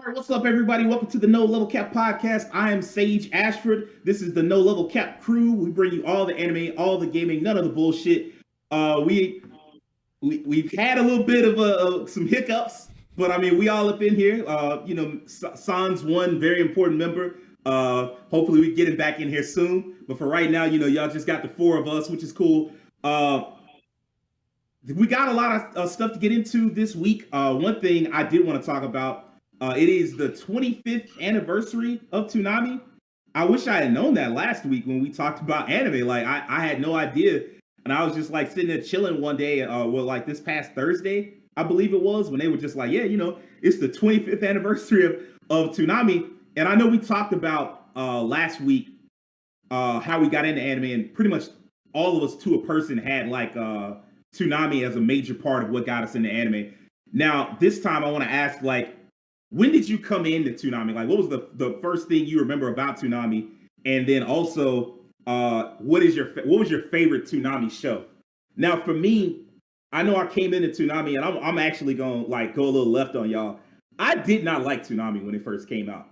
right, what's up, everybody? Welcome to the No Level Cap podcast. I am Sage Ashford. This is the No Level Cap crew. We bring you all the anime, all the gaming, none of the bullshit. Uh, we, we've had a little bit of some hiccups, but I mean, we all up in here. Sans one very important member. Hopefully, we get him back in here soon. But for right now, y'all just got the four of us, which is cool. We got a lot of stuff to get into this week. One thing I did want to talk about, it is the 25th anniversary of Toonami. I wish I had known that last week when we talked about anime. Like I had no idea, and I was just like sitting there chilling one day. Like this past Thursday, I believe it was, when they were just like, yeah, it's the 25th anniversary of Toonami. And I know we talked about last week how we got into anime, and pretty much all of us to a person had like Toonami as a major part of what got us into anime. Now, this time I want to ask, like, when did you come into Toonami? Like, what was the first thing you remember about Toonami? And then also, what was your favorite Toonami show? Now, for me, I know I came into Toonami, and I'm actually going to like go a little left on y'all. I did not like Toonami when it first came out.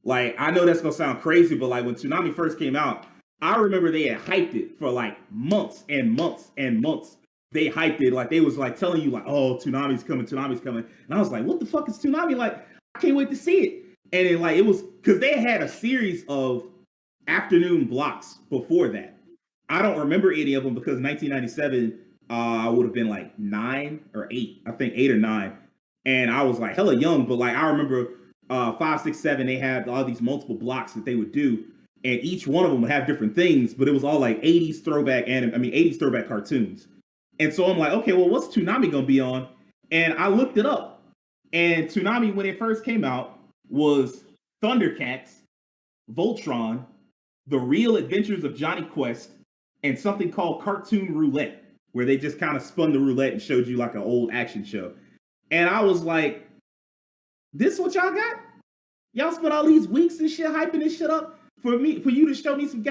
Like, I know that's gonna sound crazy, but like when Toonami first came out, I remember they had hyped it for like months and months and months. They hyped it like they was like telling you like, oh, Toonami's coming, Toonami's coming, and I was like, what the fuck is Toonami? Like, I can't wait to see it. And then like it was because they had a series of afternoon blocks before that. I don't remember any of them because 1997, I would have been like 9 or 8, I think 8 or 9, and I was like hella young. But like I remember 5, 6, 7, they had all these multiple blocks that they would do, and each one of them would have different things, but it was all like 80s throwback anime. I mean 80s throwback cartoons. And so I'm like, okay, well, what's Toonami gonna be on? And I looked it up, and Toonami when it first came out was Thundercats, Voltron, The Real Adventures of Johnny Quest, and something called Cartoon Roulette, where they just kind of spun the roulette and showed you like an old action show. And I was like, this what y'all got? Y'all spent all these weeks and shit hyping this shit up for you to show me some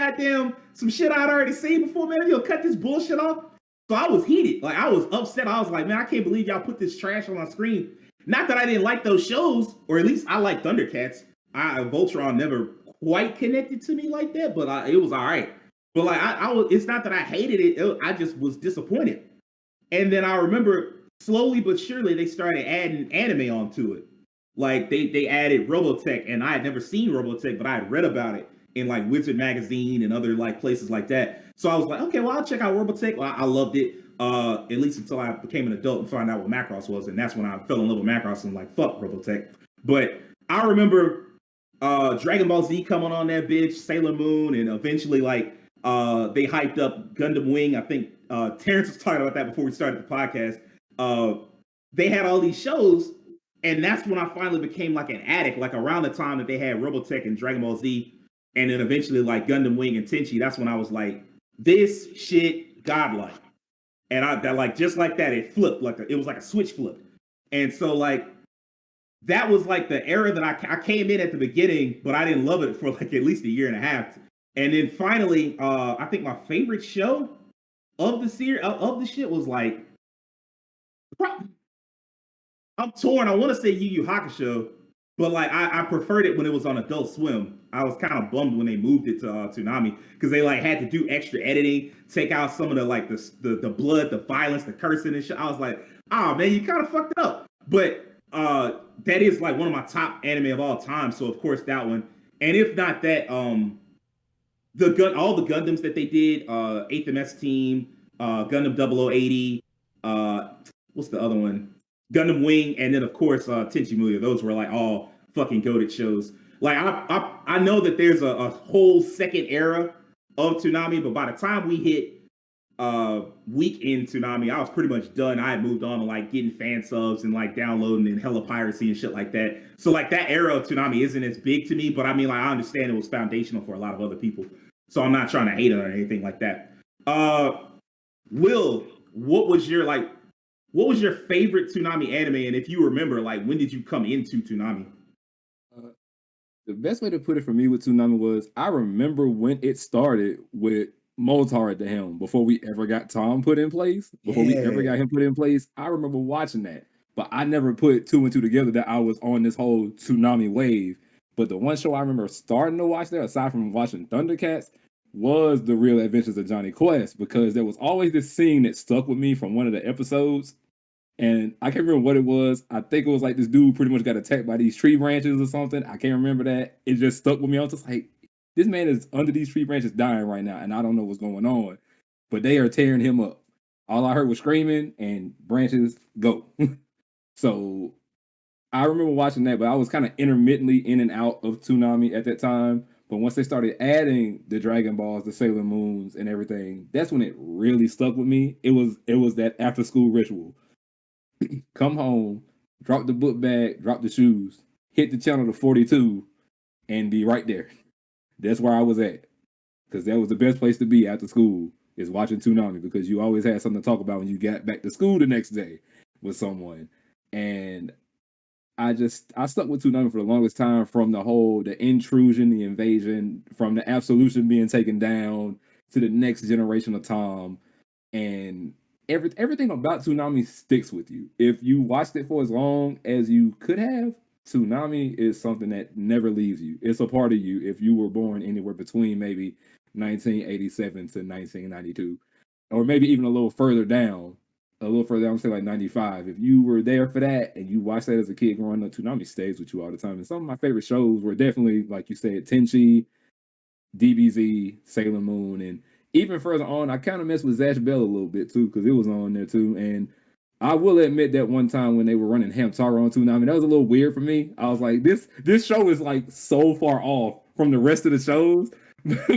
shit I'd already seen before, man. You'll cut this bullshit off. So I was heated. Like I was upset. I was like, man, I can't believe y'all put this trash on my screen. Not that I didn't like those shows, or at least I like Thundercats. Voltron never quite connected to me like that, but it was all right. But like I was, it's not that I hated it. I just was disappointed. And then I remember slowly but surely they started adding anime onto it. Like they added Robotech, and I had never seen Robotech, but I had read about it in like Wizard magazine and other like places like that. So I was like, okay, well I'll check out Robotech. Well, I loved it, at least until I became an adult and found out what Macross was, and that's when I fell in love with Macross and like fuck Robotech. But I remember Dragon Ball Z coming on that bitch, Sailor Moon, and eventually like they hyped up Gundam Wing. I think Terrence was talking about that before we started the podcast. They had all these shows, and that's when I finally became like an addict. Like around the time that they had Robotech and Dragon Ball Z, and then eventually like Gundam Wing and Tenchi. That's when I was like, this shit godlike. And I that like just like that, it flipped it was like a switch flip. And so like that was like the era that I came in at the beginning, but I didn't love it for like at least a year and a half. And then finally, I think my favorite show of the series of the shit was like I'm torn. I want to say Yu Yu Hakusho, but like I preferred it when it was on Adult Swim. I was kind of bummed when they moved it to Toonami because they like had to do extra editing, take out some of the like the blood, the violence, the cursing and shit. I was like, oh man, you kind of fucked it up. But that is like one of my top anime of all time. So of course that one. And if not that, all the Gundams that they did, 8th MS Team, Gundam 0080, what's the other one? Gundam Wing, and then of course Tenchi Muyo. Those were like all fucking goated shows. Like I know that there's a whole second era of Toonami, but by the time we hit week in Toonami, I was pretty much done. I had moved on to like getting fan subs and like downloading and hella piracy and shit like that. So like that era of Toonami isn't as big to me, but I mean like I understand it was foundational for a lot of other people. So I'm not trying to hate it or anything like that. Will, what was your favorite Toonami anime? And if you remember, like when did you come into Toonami? Uh, the best way to put it for me with Toonami was I remember when it started with Motar at the helm before we ever got Tom put in place. Before we ever got Yeah. him put in place, I remember watching that. but I never put two and two together that I was on this whole Toonami wave. But the one show I remember starting to watch there, aside from watching Thundercats, was The Real Adventures of Johnny Quest, because there was always this scene that stuck with me from one of the episodes. And I can't remember what it was. I think it was like this dude pretty much got attacked by these tree branches or something. I can't remember that. It just stuck with me. I was just like, this man is under these tree branches dying right now, and I don't know what's going on. But they are tearing him up. All I heard was screaming and branches go. So I remember watching that, but I was kind of intermittently in and out of Toonami at that time. But once they started adding the Dragon Balls, the Sailor Moons, and everything, that's when it really stuck with me. It was that after school ritual. Come home, drop the book bag, drop the shoes, hit the channel to 42, and be right there. That's where I was at. Because that was the best place to be after school, is watching Toonami, because you always had something to talk about when you got back to school the next day with someone. And I stuck with Toonami for the longest time, from the intrusion, the invasion, from the absolution being taken down to the next generation of Tom. And everything about Toonami sticks with you. If you watched it for as long as you could have, Toonami is something that never leaves you. It's a part of you if you were born anywhere between maybe 1987 to 1992, or maybe even a little further down. I'm gonna say like 95. If you were there for that and you watched that as a kid growing up, Toonami stays with you all the time. And some of my favorite shows were definitely, like you said, Tenchi, DBZ, Sailor Moon, and even further on, I kind of messed with Zash Bell a little bit too, because it was on there too. And I will admit that one time when they were running Hamtaro on Toonami, that was a little weird for me. I was like, this show is like so far off from the rest of the shows.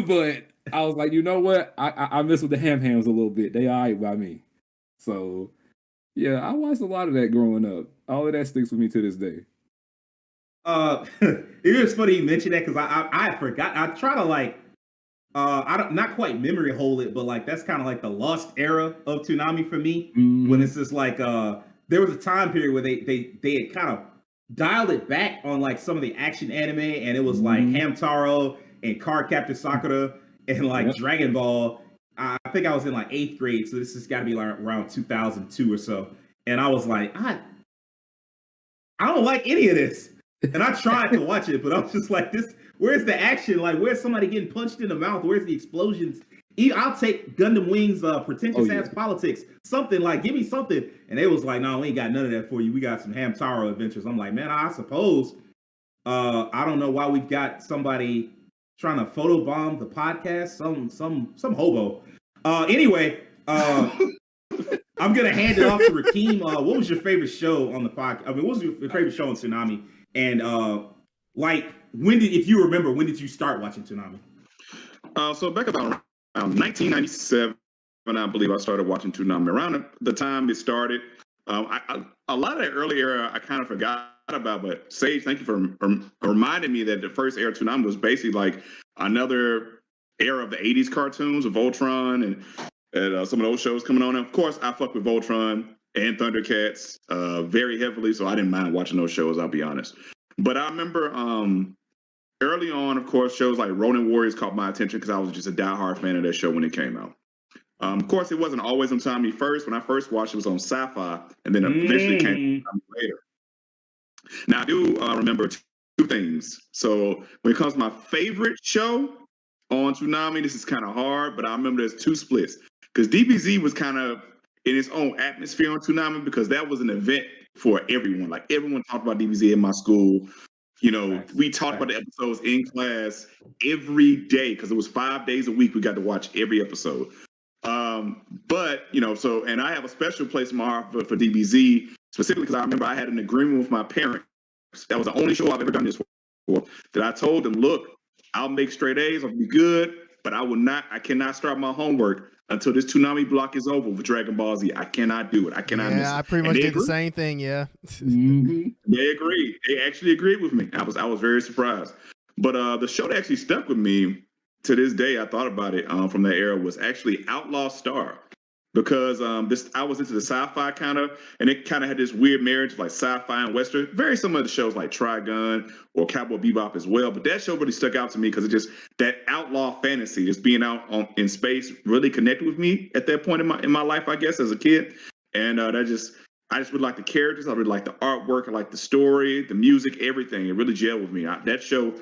But I was like, you know what? I mess with the Hams a little bit. They all right by me. So yeah, I watched a lot of that growing up. All of that sticks with me to this day. It is funny you mentioned that, because I forgot. I try to like I don't, not quite memory hole it, but like that's kind of like the lost era of Toonami for me. When Mm-hmm. it's just like there was a time period where they had kind of dialed it back on like some of the action anime, and it was like Mm-hmm. Hamtaro and Card Captor Sakura and like Yep. Dragon Ball. I think I was in like eighth grade, so this has got to be like around 2002 or so. And I was like, I don't like any of this. And I tried to watch it, but I was just like, this, where's the action? Like, where's somebody getting punched in the mouth? Where's the explosions? I'll take Gundam Wings, Oh pretentious yeah. ass politics, something like, give me something. And they was like, no, we ain't got none of that for you. We got some Hamtaro adventures. I'm like, man, I suppose. I don't know why we've got somebody trying to photobomb the podcast. Some hobo. Anyway, I'm gonna hand it off to Rakeem. What was your favorite show on the podcast? I mean, what was your favorite show on Toonami? And like, if you remember, when did you start watching Toonami? So back about around 1997, I believe I started watching Toonami. Around the time it started, a lot of that early era I kind of forgot about. But Sage, thank you for reminding me that the first era of Toonami was basically like another era of the 80s cartoons of Voltron and some of those shows coming on. And of course, I fuck with Voltron and Thundercats very heavily, so I didn't mind watching those shows, I'll be honest. But I remember early on, of course, shows like Ronin Warriors caught my attention because I was just a diehard fan of that show when it came out. Of course, it wasn't always on Tommy first. When I first watched it, was on Sci-Fi, and then eventually came later. Now, I do remember two things. So when it comes to my favorite show on Toonami, this is kind of hard, but I remember there's two splits. Because DBZ was kind of in its own atmosphere on Toonami, because that was an event for everyone. Like, everyone talked about DBZ in my school. You know, Facts. we talked about the episodes in class every day, because it was 5 days a week. We got to watch every episode. But, you know, so, and I have a special place in my heart for DBZ, specifically because I remember I had an agreement with my parents. That was the only show I've ever done this for. That I told them, look, I'll make straight A's, I'll be good, but I cannot start my homework until this Toonami block is over with Dragon Ball Z. I cannot do it. I cannot miss it. Yeah, I pretty much did the same thing. Yeah. They agreed. They actually agreed with me. I was very surprised. But the show that actually stuck with me to this day, I thought about it from that era, was actually Outlaw Star. Because I was into the sci-fi kind of, and it kind of had this weird marriage of like sci-fi and western, very similar to shows like Trigun or Cowboy Bebop as well. But that show really stuck out to me because it just, that outlaw fantasy, just being out in space, really connected with me at that point in my life, I guess, as a kid. And that just, I just really like the characters. I really like the artwork. I like the story, the music, everything. It really gelled with me. That show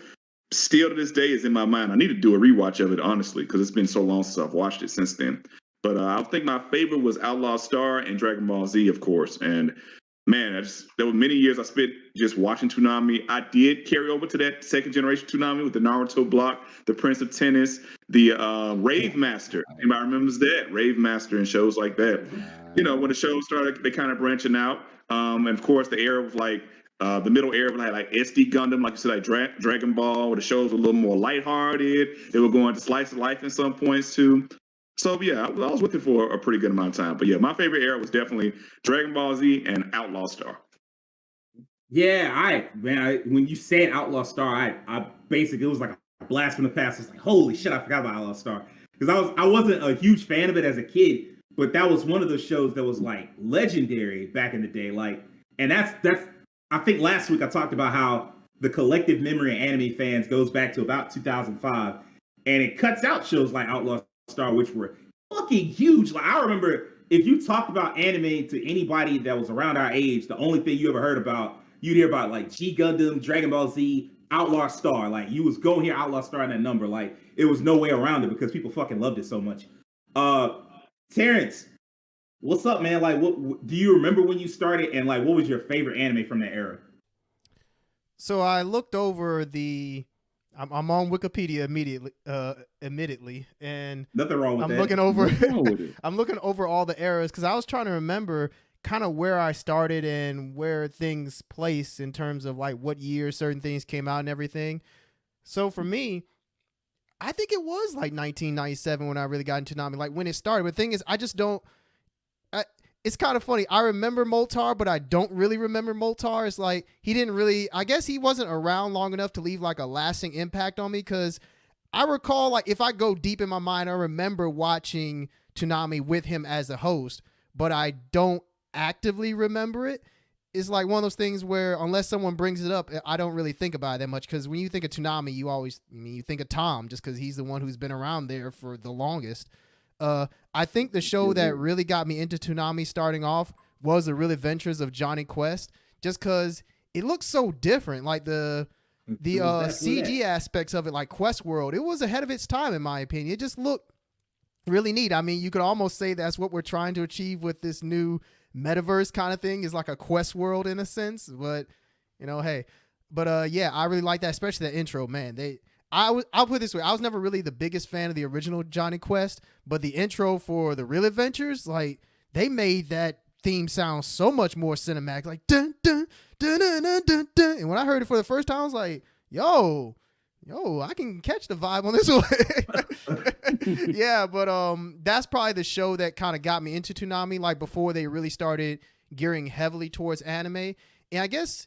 still to this day is in my mind. I need to do a rewatch of it, honestly, because it's been so long since I've watched it since then. But I think my favorite was Outlaw Star and Dragon Ball Z, of course. And man, there were many years I spent just watching Toonami. I did carry over to that second generation Toonami with the Naruto block, the Prince of Tennis, the Rave Master. Anybody remembers that? Rave Master and shows like that. You know, when the show started, they kind of branching out. And of course, the era of like the middle era of like SD Gundam, like you said, like Dragon Ball, where the shows were a little more lighthearted. They were going to slice of life in some points too. So yeah, I was with it for a pretty good amount of time. But yeah, my favorite era was definitely Dragon Ball Z and Outlaw Star. Yeah, when you said Outlaw Star, I basically, it was like a blast from the past. It's like, holy shit, I forgot about Outlaw Star. Because I wasn't a huge fan of it as a kid, but that was one of those shows that was like legendary back in the day. Like, and that's I think last week I talked about how the collective memory of anime fans goes back to about 2005, and it cuts out shows like Outlaw Star, which were fucking huge. Like, I remember if you talked about anime to anybody that was around our age, the only thing you ever heard about, you'd hear about like G Gundam, Dragon Ball Z, Outlaw Star. Like, you was going here Outlaw Star in that number. Like, it was no way around it because people fucking loved it so much. Terrence, what's up, man? Like, what do you remember when you started, and like, what was your favorite anime from that era? So I looked over I'm on Wikipedia admittedly, and Nothing wrong with I'm that. looking over. Nothing wrong with it. I'm looking over all the eras because I was trying to remember kind of where I started and where things place in terms of like what year certain things came out and everything. So for me, I think it was like 1997 when I really got into Toonami, like when it started. But the thing is, I just don't. It's kind of funny. I remember Moltar, but I don't really remember Moltar. It's like he didn't really. I guess he wasn't around long enough to leave like a lasting impact on me. Because I recall, like, if I go deep in my mind, I remember watching Toonami with him as a host, but I don't actively remember it. It's like one of those things where unless someone brings it up, I don't really think about it that much. Because when you think of Toonami, you think of Tom, just because he's the one who's been around there for the longest. I think the show that really got me into Toonami starting off was The Real Adventures of Johnny Quest, just because it looks so different. Like the CG aspects of it, like Quest World, it was ahead of its time in my opinion. It just looked really neat. I mean, you could almost say that's what we're trying to achieve with this new metaverse kind of thing, is like a Quest World in a sense. But hey, but yeah, I really like that, especially that intro. Man, I'll put it this way. I was never really the biggest fan of the original Johnny Quest, but the intro for The Real Adventures, like, they made that theme sound so much more cinematic, like dun dun dun dun dun dun dun. And when I heard it for the first time, I was like, yo, I can catch the vibe on this one. Yeah, but that's probably the show that kind of got me into Toonami, like before they really started gearing heavily towards anime. And I guess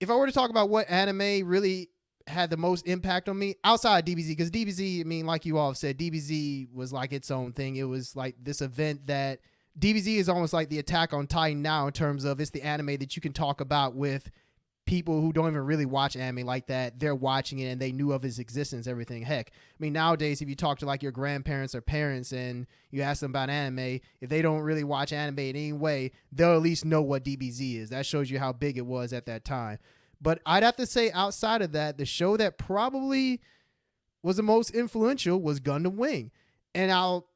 if I were to talk about what anime really had the most impact on me outside of DBZ, because DBZ, I mean, like you all have said, DBZ was like its own thing. It was like this event that DBZ is almost like the Attack on Titan now, in terms of it's the anime that you can talk about with people who don't even really watch anime like that. They're watching it and they knew of its existence, everything. Heck, I mean, nowadays, if you talk to like your grandparents or parents and you ask them about anime, if they don't really watch anime in any way, they'll at least know what DBZ is. That shows you how big it was at that time. But I'd have to say, outside of that, the show that probably was the most influential was Gundam Wing. And I'll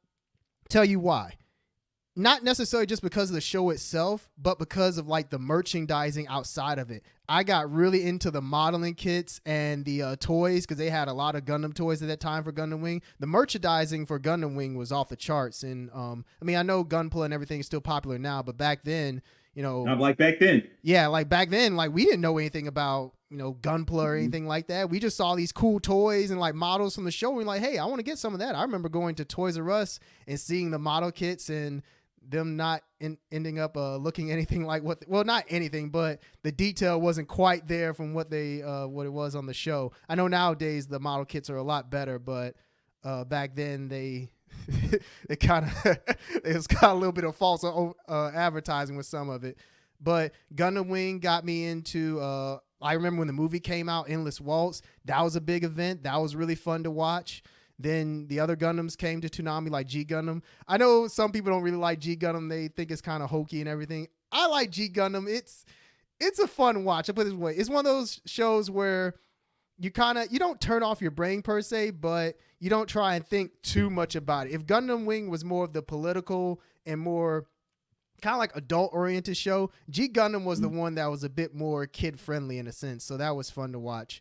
tell you why. Not necessarily just because of the show itself, but because of like the merchandising outside of it. I got really into the modeling kits and the toys, because they had a lot of Gundam toys at that time for Gundam Wing. The merchandising for Gundam Wing was off the charts. And I mean, I know Gunpla and everything is still popular now, but back then, not like back then. Yeah, like back then, like we didn't know anything about, Gunpla or anything like that. We just saw these cool toys and like models from the show. And we're like, hey, I want to get some of that. I remember going to Toys R Us and seeing the model kits and them not ending up looking anything like not anything, but the detail wasn't quite there from what it was on the show. I know nowadays the model kits are a lot better, but back then they it kind of it was kind of a little bit of false advertising with some of it. But Gundam Wing got me into I remember when the movie came out, Endless Waltz. That was a big event. That was really fun to watch. Then the other Gundams came to Toonami, like G Gundam. I know some people don't really like G Gundam. They think it's kind of hokey and everything. I like G Gundam. It's a fun watch. I put it this way. It's one of those shows where you don't turn off your brain per se, but you don't try and think too much about it. If Gundam Wing was more of the political and more kind of like adult oriented show, G Gundam was the one that was a bit more kid friendly in a sense. So that was fun to watch.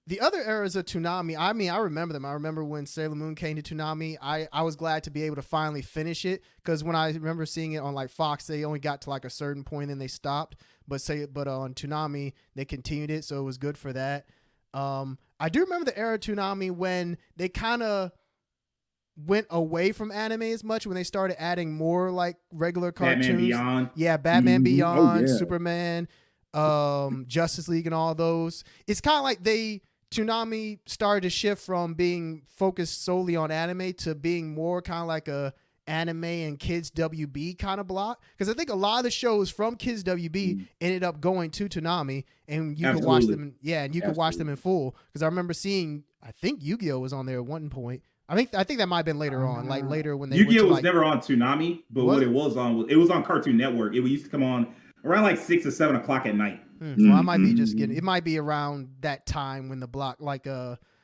The other eras of Toonami, I mean, I remember them. I remember when Sailor Moon came to Toonami. I was glad to be able to finally finish it, because when I remember seeing it on like Fox, they only got to like a certain point and they stopped. But on Toonami, they continued it, so it was good for that. I do remember the era of Toonami when they kind of went away from anime as much, when they started adding more like regular cartoons. Batman Beyond. Yeah, Batman Beyond, yeah. Superman, Justice League, and all those. It's kind of like Toonami started to shift from being focused solely on anime to being more kind of like a anime and kids WB kind of block, because I think a lot of the shows from kids WB ended up going to Toonami, and you could watch them. Yeah, and you could watch them in full, because I remember seeing, I think Yu-Gi-Oh was on there at one point. I think that might have been later on, like later when they Yu-Gi-Oh was like, never on Toonami, but what it was on Cartoon Network. It used to come on around like 6 or 7 o'clock at night. So I might be just getting. It might be around that time when the block, like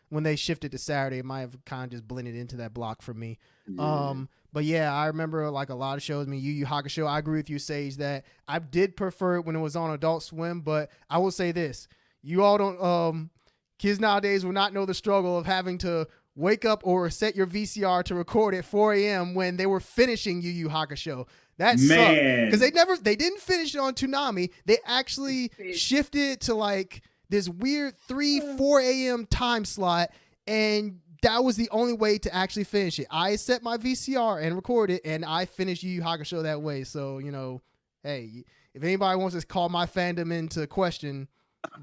when they shifted to Saturday, it might have kind of just blended into that block for me. But yeah, I remember like a lot of shows. I mean, Yu Yu Hakusho. I agree with you, Sage, that I did prefer it when it was on Adult Swim. But I will say this: you all don't. Kids nowadays will not know the struggle of having to wake up or set your VCR to record at 4 a.m. when they were finishing Yu Yu Hakusho. That sucked, because they didn't finish it on Toonami. They actually shifted to like this weird 4 a.m. time slot, and that was the only way to actually finish it. I set my VCR and record it, and I finished Yu Yu Hakusho that way. So, you know, hey, if anybody wants to call my fandom into question,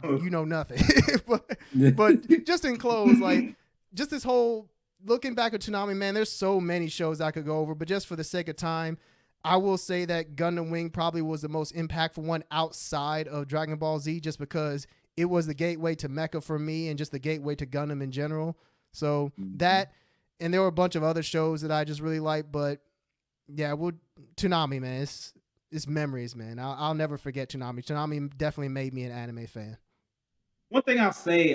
you know nothing. but just in close, like, just this whole looking back at Toonami, man, there's so many shows I could go over, but just for the sake of time, I will say that Gundam Wing probably was the most impactful one outside of Dragon Ball Z, just because it was the gateway to Mecha for me and just the gateway to Gundam in general. So that, and there were a bunch of other shows that I just really liked, but yeah, Toonami, man, it's memories, man. I'll never forget Toonami. Toonami definitely made me an anime fan. One thing I'll say,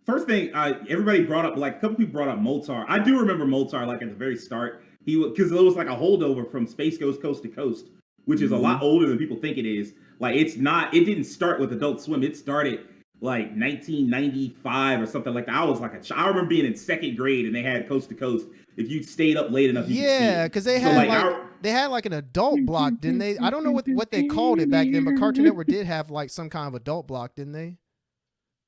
first thing, everybody brought up, like a couple people brought up Moltar. I do remember Moltar, like at the very start. Because it was like a holdover from Space Ghost Coast to Coast, which is a lot older than people think it is. Like it didn't start with Adult Swim. It started like 1995 or something like that. I was like I remember being in second grade and they had Coast to Coast. If you stayed up late enough, you could see it. Because they had like an adult block, didn't they? I don't know what they called it back then, but Cartoon Network did have like some kind of adult block, didn't they?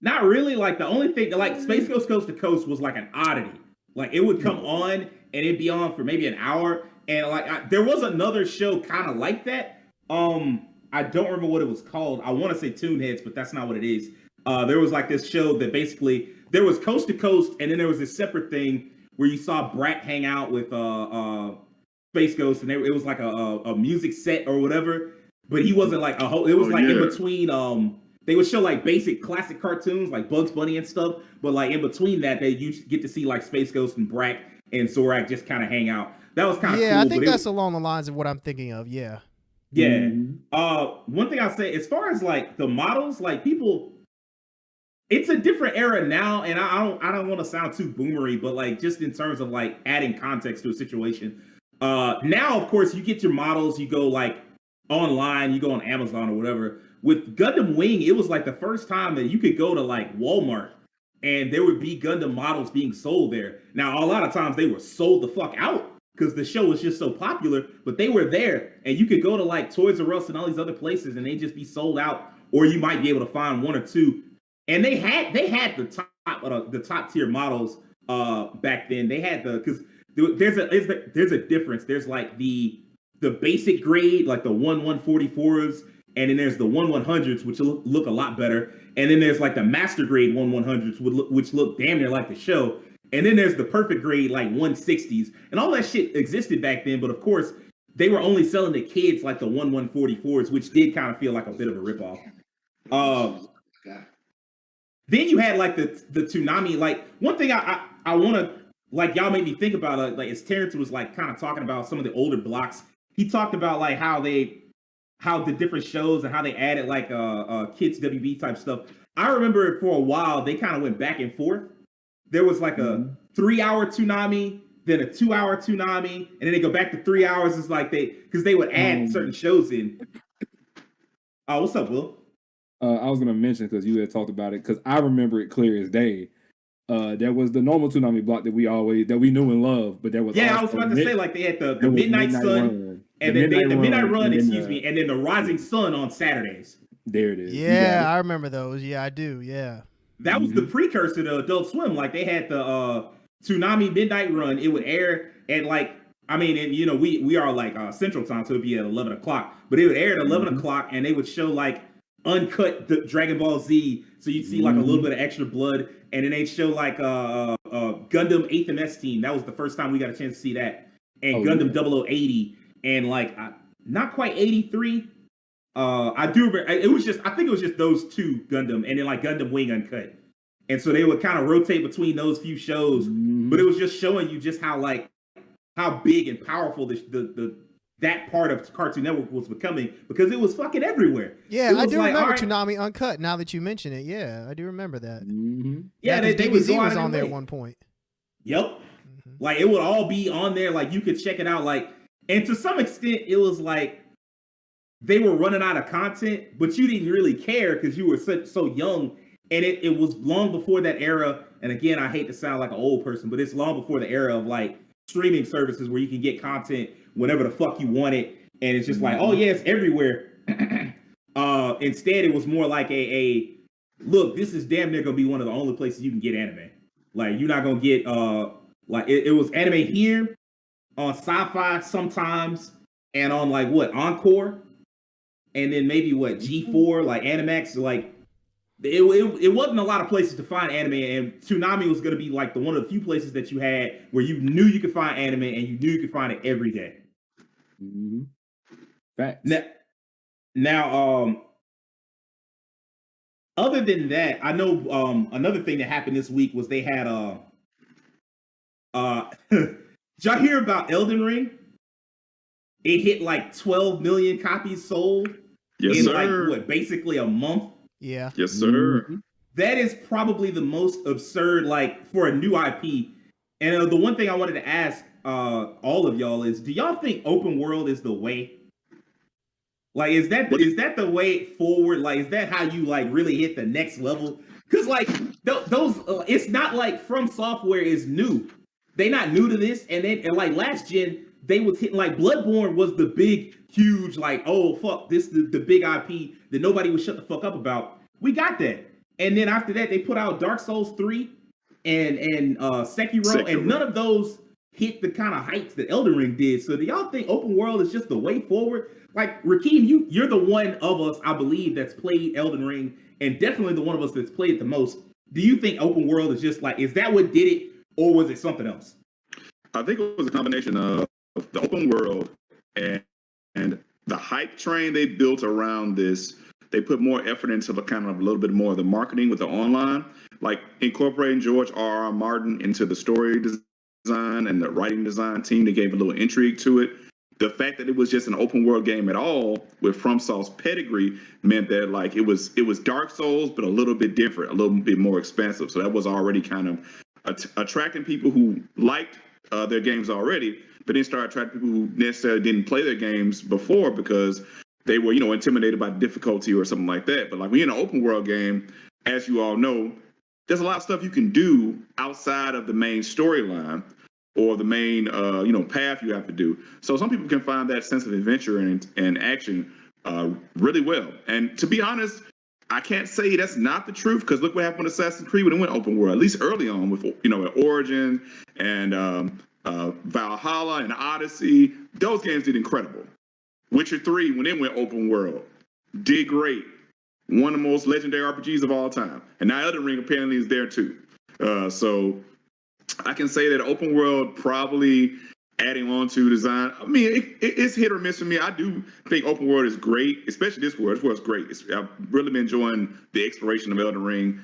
Not really. Like the only thing, like Space Ghost Coast to Coast was like an oddity. Like it would come on and it'd be on for maybe an hour. And like there was another show kind of like that. I don't remember what it was called. I want to say Toonheads, but that's not what it is. There was like this show that basically there was Coast to Coast, and then there was this separate thing where you saw Brat hang out with Space Ghost, and it was like a music set or whatever. But he wasn't like a whole. It was in between. They would show like basic classic cartoons like Bugs Bunny and stuff, but like in between that, you get to see like Space Ghost and Brat and Zorak just kind of hang out. That was kind of cool. Yeah, I think that's along the lines of what I'm thinking of. Yeah. Yeah. One thing I'll say, as far as like the models, like people, it's a different era now, and I don't want to sound too boomery, but like just in terms of like adding context to a situation. Now, of course, you get your models, you go like online, you go on Amazon or whatever. With Gundam Wing, it was like the first time that you could go to like Walmart and there would be Gundam models being sold there. Now, a lot of times they were sold the fuck out because the show was just so popular, but they were there and you could go to like Toys R Us and all these other places and they just be sold out, or you might be able to find one or two. And they had the top tier models back then. They had because there's a difference. There's like the basic grade, like the 1/144s. And then there's the 1/100s, which look a lot better. And then there's like the master grade 1/100s, which look damn near like the show. And then there's the perfect grade like 160s. And all that shit existed back then. But of course, they were only selling to kids like the 1/144s, which did kind of feel like a bit of a ripoff. Then you had like the Toonami. Like one thing I want to, like y'all made me think about, like as Terrence was like kind of talking about some of the older blocks. He talked about like how they how the different shows and how they added like kids WB type stuff. I remember for a while they kind of went back and forth. There was like a 3-hour Toonami, then a 2-hour Toonami, and then they go back to 3 hours. It's like because they would add certain shows in. Oh, what's up, Will? I was gonna mention because you had talked about it because I remember it clear as day. There was the normal Toonami block that we knew and loved, but there was I was about to say like they had the Midnight Sun and then the Midnight Run, excuse me, and then the Rising Sun on Saturdays. There it is. Yeah, I remember those. Yeah, I do. Yeah. That was the precursor to Adult Swim. Like they had the Toonami Midnight Run. It would air at like, I mean, and you know, we are like Central Time, so it'd be at 11 o'clock. But it would air at 11 o'clock, and they would show like uncut Dragon Ball Z, so you'd see like a little bit of extra blood, and then they'd show like Gundam 8th MS Team. That was the first time we got a chance to see that, and Gundam 0080, and like not quite 83. I do remember I think it was just those two Gundam, and then like Gundam Wing Uncut, and so they would kind of rotate between those few shows, but it was just showing you just how big and powerful that part of Cartoon Network was becoming, because it was fucking everywhere. Yeah, I do remember Toonami Uncut. Now that you mention it, yeah, I do remember that. Yeah, they was on there at one point. Yep, like it would all be on there. Like you could check it out. Like, and to some extent, it was like they were running out of content, but you didn't really care because you were so young, and it was long before that era. And again, I hate to sound like an old person, but it's long before the era of like streaming services where you can get content whenever the fuck you want it, and it's just like, oh yeah, it's everywhere. Instead, it was more like a look, this is damn near gonna be one of the only places you can get anime. Like you're not gonna get like it was anime here on Sci-Fi sometimes, and on like what, Encore, and then maybe what, G4, like Animax. Like it wasn't a lot of places to find anime, and Toonami was gonna be like one of the few places that you had where you knew you could find anime, and you knew you could find it every day. Facts. Now, other than that, I know another thing that happened this week was they had did y'all hear about Elden Ring? It hit like 12 million copies sold in like what, basically a month. Yeah. Yes, sir. That is probably the most absurd, like, for a new IP. And the one thing I wanted to ask all of y'all is, do y'all think open world is the way? Like, is that the way forward? Like, is that how you like really hit the next level? Because like those, it's not like From Software is new. They not new to this. And then like last gen, they was hitting like Bloodborne was the big, huge like, oh fuck, this the big IP that nobody would shut the fuck up about. We got that. And then after that, they put out Dark Souls 3 and Sekiro, and none of those hit the kind of heights that Elden Ring did. So do y'all think open world is just the way forward? Like, Rakeem, you're the one of us, I believe, that's played Elden Ring, and definitely the one of us that's played it the most. Do you think open world is just like, is that what did it, or was it something else? I think it was a combination of the open world and the hype train they built around this. They put more effort into the kind of a little bit more of the marketing with the online, like incorporating George R.R. Martin into the story design and the writing design team. They gave a little intrigue to it. The fact that it was just an open world game at all with FromSoft's pedigree meant that like it was Dark Souls, but a little bit different, a little bit more expansive. So that was already kind of attracting people who liked their games already, but then started attracting people who necessarily didn't play their games before because they were, intimidated by difficulty or something like that. But like when you're in an open world game, as you all know, there's a lot of stuff you can do outside of the main storyline or the main, path you have to do. So some people can find that sense of adventure and action really well. And to be honest, I can't say that's not the truth, because look what happened with Assassin's Creed when it went open world, at least early on with, at Origin and Valhalla and Odyssey. Those games did incredible. Witcher 3, when it went open world, did great. One of the most legendary RPGs of all time. And now Elden Ring apparently is there too. So I can say that open world probably adding on to design. I mean, it's hit or miss for me. I do think open world is great, especially this world. This world's great. I've really been enjoying the exploration of Elden Ring.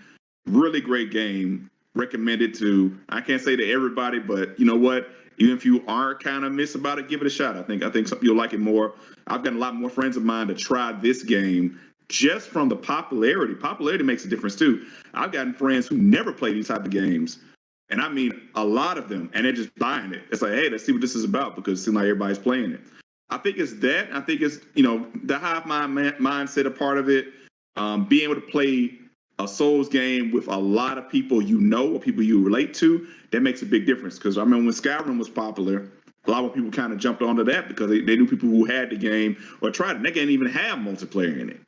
Really great game. Recommended to, I can't say to everybody, but you know what? Even if you are kind of miss about it, give it a shot. I think you'll like it more. I've gotten a lot more friends of mine to try this game just from the popularity. Popularity makes a difference too. I've gotten friends who never play these type of games, and I mean a lot of them, and they're just buying it. It's like, hey, let's see what this is about because it seems like everybody's playing it. I think it's that. I think it's the hive mind mindset a part of it. Being able to play a Souls game with a lot of people or people you relate to, that makes a big difference. Because I remember when Skyrim was popular, a lot of people kind of jumped onto that because they knew people who had the game or tried it. And they can't even have multiplayer in it.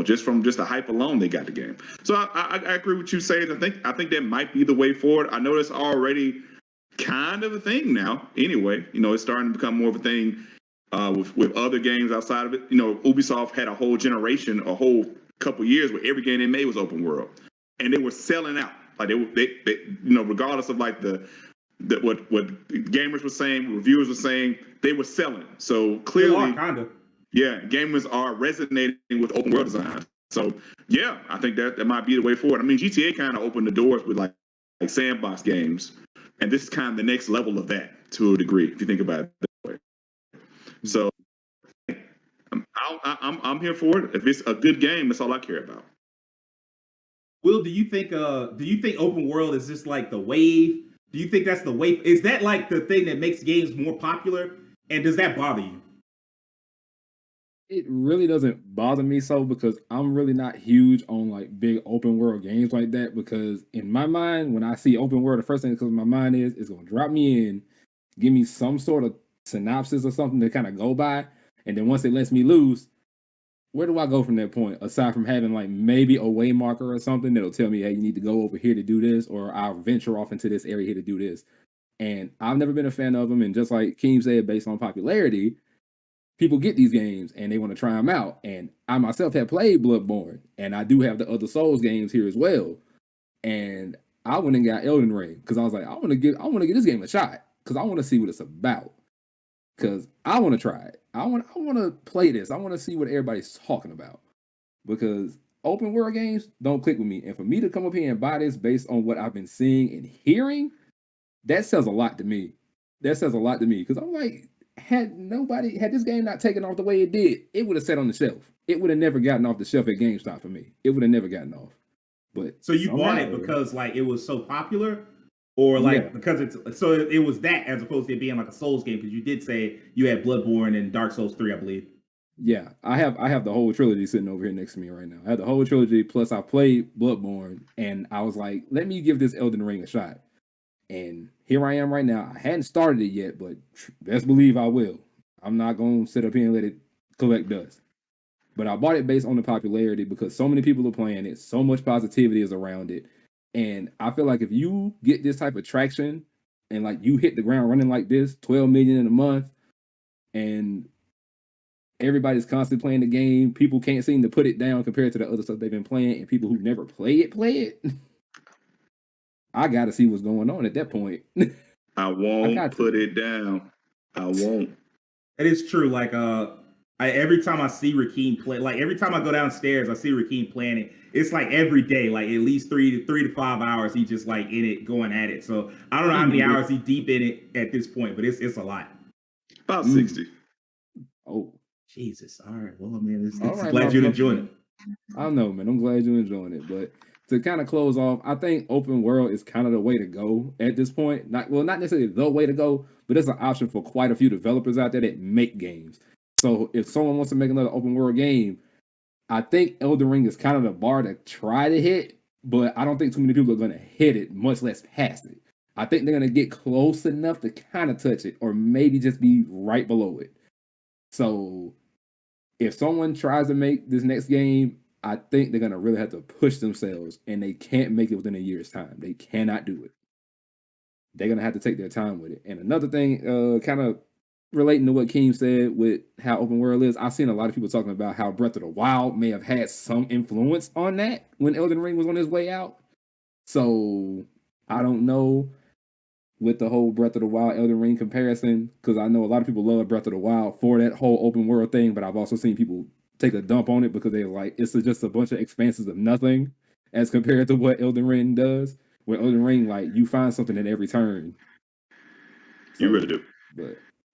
Just from just the hype alone, they got the game. So I agree with you saying. I think that might be the way forward. I know it's already kind of a thing now. Anyway, it's starting to become more of a thing with other games outside of it. Ubisoft had a whole generation, a whole couple years where every game they made was open world, and they were selling out. Like they regardless of like what gamers were saying, reviewers were saying, they were selling. So clearly, kind of. Yeah, gamers are resonating with open world design. So yeah, I think that might be the way forward. I mean, GTA kind of opened the doors with like sandbox games, and this is kind of the next level of that to a degree, if you think about it that way. So I'm here for it. If it's a good game, that's all I care about. Will, do you think open world is just like the wave? Do you think that's the wave? Is that like the thing that makes games more popular? And does that bother you? It really doesn't bother me so because I'm really not huge on like big open world games like that because in my mind, when I see open world, the first thing that comes to my mind is it's gonna drop me in, give me some sort of synopsis or something to kind of go by, and then once it lets me loose, where do I go from that point? Aside from having like maybe a way marker or something that'll tell me, hey, you need to go over here to do this, or I'll venture off into this area here to do this. And I've never been a fan of them. And just like Keem said, based on popularity, people get these games and they want to try them out. And I myself have played Bloodborne, and I do have the other Souls games here as well. And I went and got Elden Ring because I was like, I want to give this game a shot because I want to see what it's about. Because I want to try it. I want to play this. I want to see what everybody's talking about. Because open world games don't click with me. And for me to come up here and buy this based on what I've been seeing and hearing, that says a lot to me. That says a lot to me. Because I'm like, had this game not taken off the way it did, it would have sat on the shelf. It would have never gotten off the shelf at GameStop for me. It would have never gotten off. But so you bought it because like it was so popular, or like because it was that as opposed to it being like a Souls game, because you did say you had Bloodborne and Dark Souls 3, I believe. Yeah, I have the whole trilogy sitting over here next to me right now. I have the whole trilogy, plus I played Bloodborne, and I was like, let me give this Elden Ring a shot. And here I am right now. I hadn't started it yet, but best believe I will. I'm not going to sit up here and let it collect dust. But I bought it based on the popularity because so many people are playing it, so much positivity is around it. And I feel like if you get this type of traction and like you hit the ground running like this, 12 million in a month, and everybody's constantly playing the game, people can't seem to put it down compared to the other stuff they've been playing, and people who never play it. I got to see what's going on at that point. I won't put it down. I won't. It is true. Like every time I see Rakeem play, like every time I go downstairs, I see Rakeem playing it. It's like every day, like at least 3 to 5 hours, he just like in it, going at it. So I don't know how many hours he deep in it at this point, but it's a lot. About 60. Oh, Jesus! All right. Well, man, right, glad you're enjoying it. I know, man. I'm glad you're enjoying it. But to kind of close off, I think open world is kind of the way to go at this point. Not necessarily the way to go, but it's an option for quite a few developers out there that make games. So if someone wants to make another open world game, I think Elden Ring is kind of the bar to try to hit, but I don't think too many people are going to hit it, much less pass it. I think they're going to get close enough to kind of touch it, or maybe just be right below it. So if someone tries to make this next game, I think they're going to really have to push themselves, and they can't make it within a year's time. They cannot do it. They're going to have to take their time with it. And another thing, kind of relating to what Keem said with how open world is, I've seen a lot of people talking about how Breath of the Wild may have had some influence on that when Elden Ring was on his way out. So I don't know with the whole Breath of the Wild Elden Ring comparison, because I know a lot of people love Breath of the Wild for that whole open world thing, but I've also seen people take a dump on it because they're like, it's just a bunch of expanses of nothing as compared to what Elden Ring does. Where Elden Ring, like, you find something at every turn. You really do.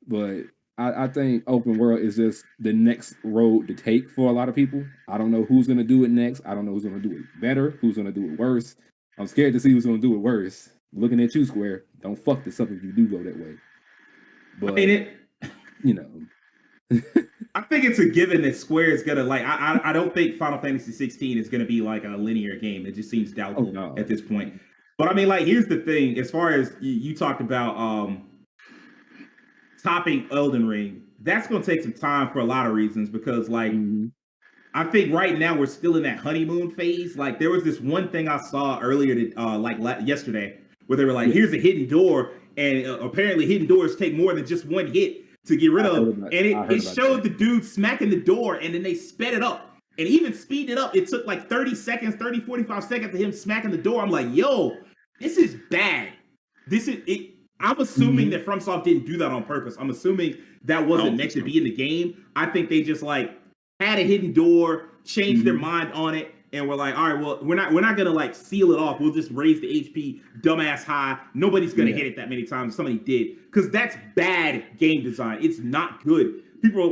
But I think open world is just the next road to take for a lot of people. I don't know who's gonna do it next. I don't know who's gonna do it better, who's gonna do it worse. I'm scared to see who's gonna do it worse. Looking at you, Square. Don't fuck this up if you do go that way. But you know, I think it's a given that Square is gonna like. I don't think Final Fantasy 16 is gonna be like a linear game. It just seems doubtful at this point. But I mean, like, here's the thing: as far as you talked about topping Elden Ring, that's gonna take some time for a lot of reasons. Because like, I think right now we're still in that honeymoon phase. Like, there was this one thing I saw earlier, yesterday, where they were like, "Here's a hidden door," and apparently hidden doors take more than just one hit to get rid of. And it showed the dude smacking the door, and then they sped it up. And even speeding it up, it took like 30 seconds, 30, 45 seconds of him smacking the door. I'm like, yo, this is bad. This is it. I'm assuming that FromSoft didn't do that on purpose. I'm assuming that wasn't meant to be in the game. I think they just like had a hidden door, changed their mind on it, and we're like, all right, well, we're not gonna like seal it off. We'll just raise the HP dumbass high. Nobody's gonna hit it that many times. Somebody did, because that's bad game design. It's not good.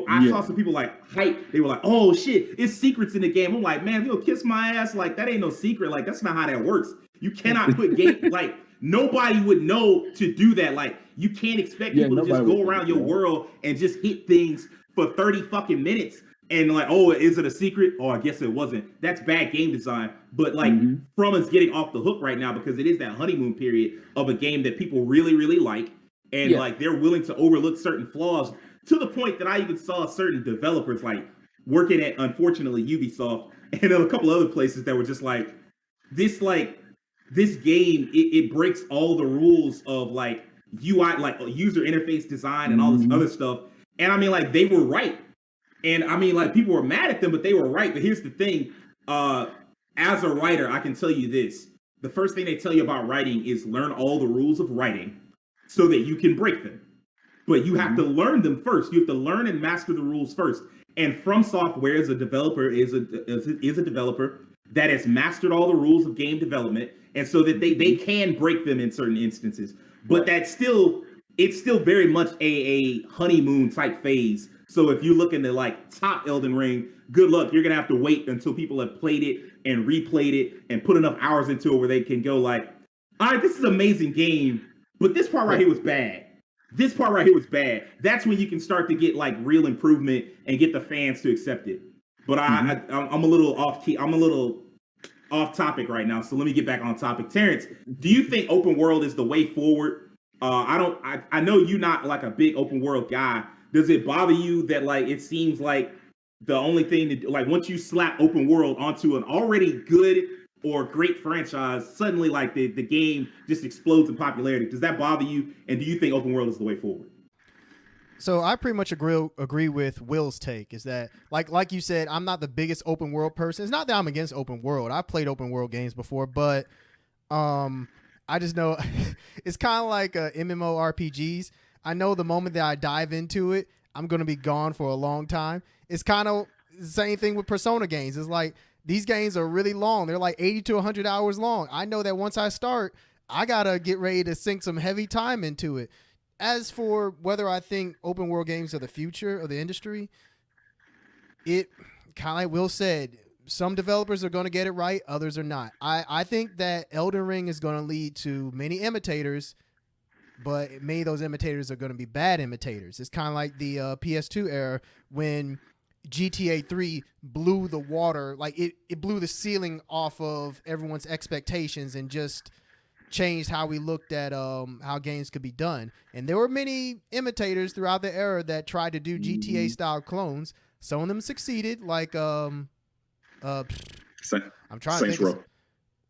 I saw some people like hype. They were like, oh shit, it's secrets in the game. I'm like, man, you'll kiss my ass. Like, that ain't no secret. Like, that's not how that works. You cannot put game like nobody would know to do that. Like, you can't expect people to just go around your world and just hit things for 30 fucking minutes. And like, oh, is it a secret? Oh, I guess it wasn't. That's bad game design. But like, From is getting off the hook right now because it is that honeymoon period of a game that people really, really like. And like, they're willing to overlook certain flaws to the point that I even saw certain developers like working at, unfortunately, Ubisoft and a couple other places that were just like, this game, it breaks all the rules of like UI, like user interface design and all this other stuff. And I mean, like, they were right. And I mean, like, people were mad at them, but they were right. But here's the thing. As a writer, I can tell you this. The first thing they tell you about writing is learn all the rules of writing so that you can break them. But you have to learn them first. You have to learn and master the rules first. And From Software as a developer is a developer that has mastered all the rules of game development, and so that they can break them in certain instances. But it's still very much a honeymoon type phase. So if you look into like top Elden Ring, good luck. You're gonna have to wait until people have played it and replayed it and put enough hours into it where they can go like, all right, this is an amazing game, but this part right here was bad. This part right here was bad. That's when you can start to get like real improvement and get the fans to accept it. But I'm a little off key. I'm a little off topic right now. So let me get back on topic. Terrence, do you think open world is the way forward? I know you're not like a big open world guy. Does it bother you that like it seems like the only thing to do, like once you slap open world onto an already good or great franchise, suddenly like the game just explodes in popularity? Does that bother you? And do you think open world is the way forward? So I pretty much agree with Will's take. Is that like you said, I'm not the biggest open world person. It's not that I'm against open world. I've played open world games before, but I just know it's kind of like MMORPGs. I know the moment that I dive into it, I'm going to be gone for a long time. It's kind of the same thing with Persona games. It's like these games are really long. They're like 80 to 100 hours long. I know that once I start, I got to get ready to sink some heavy time into it. As for whether I think open world games are the future of the industry, it kind of like Will said, some developers are going to get it right, others are not. I think that Elden Ring is going to lead to many imitators, but many of those imitators are going to be bad imitators. It's kind of like the PS2 era when GTA 3 blew the water, like it blew the ceiling off of everyone's expectations and just changed how we looked at how games could be done. And there were many imitators throughout the era that tried to do GTA style clones. Some of them succeeded, like I'm trying to think. Row.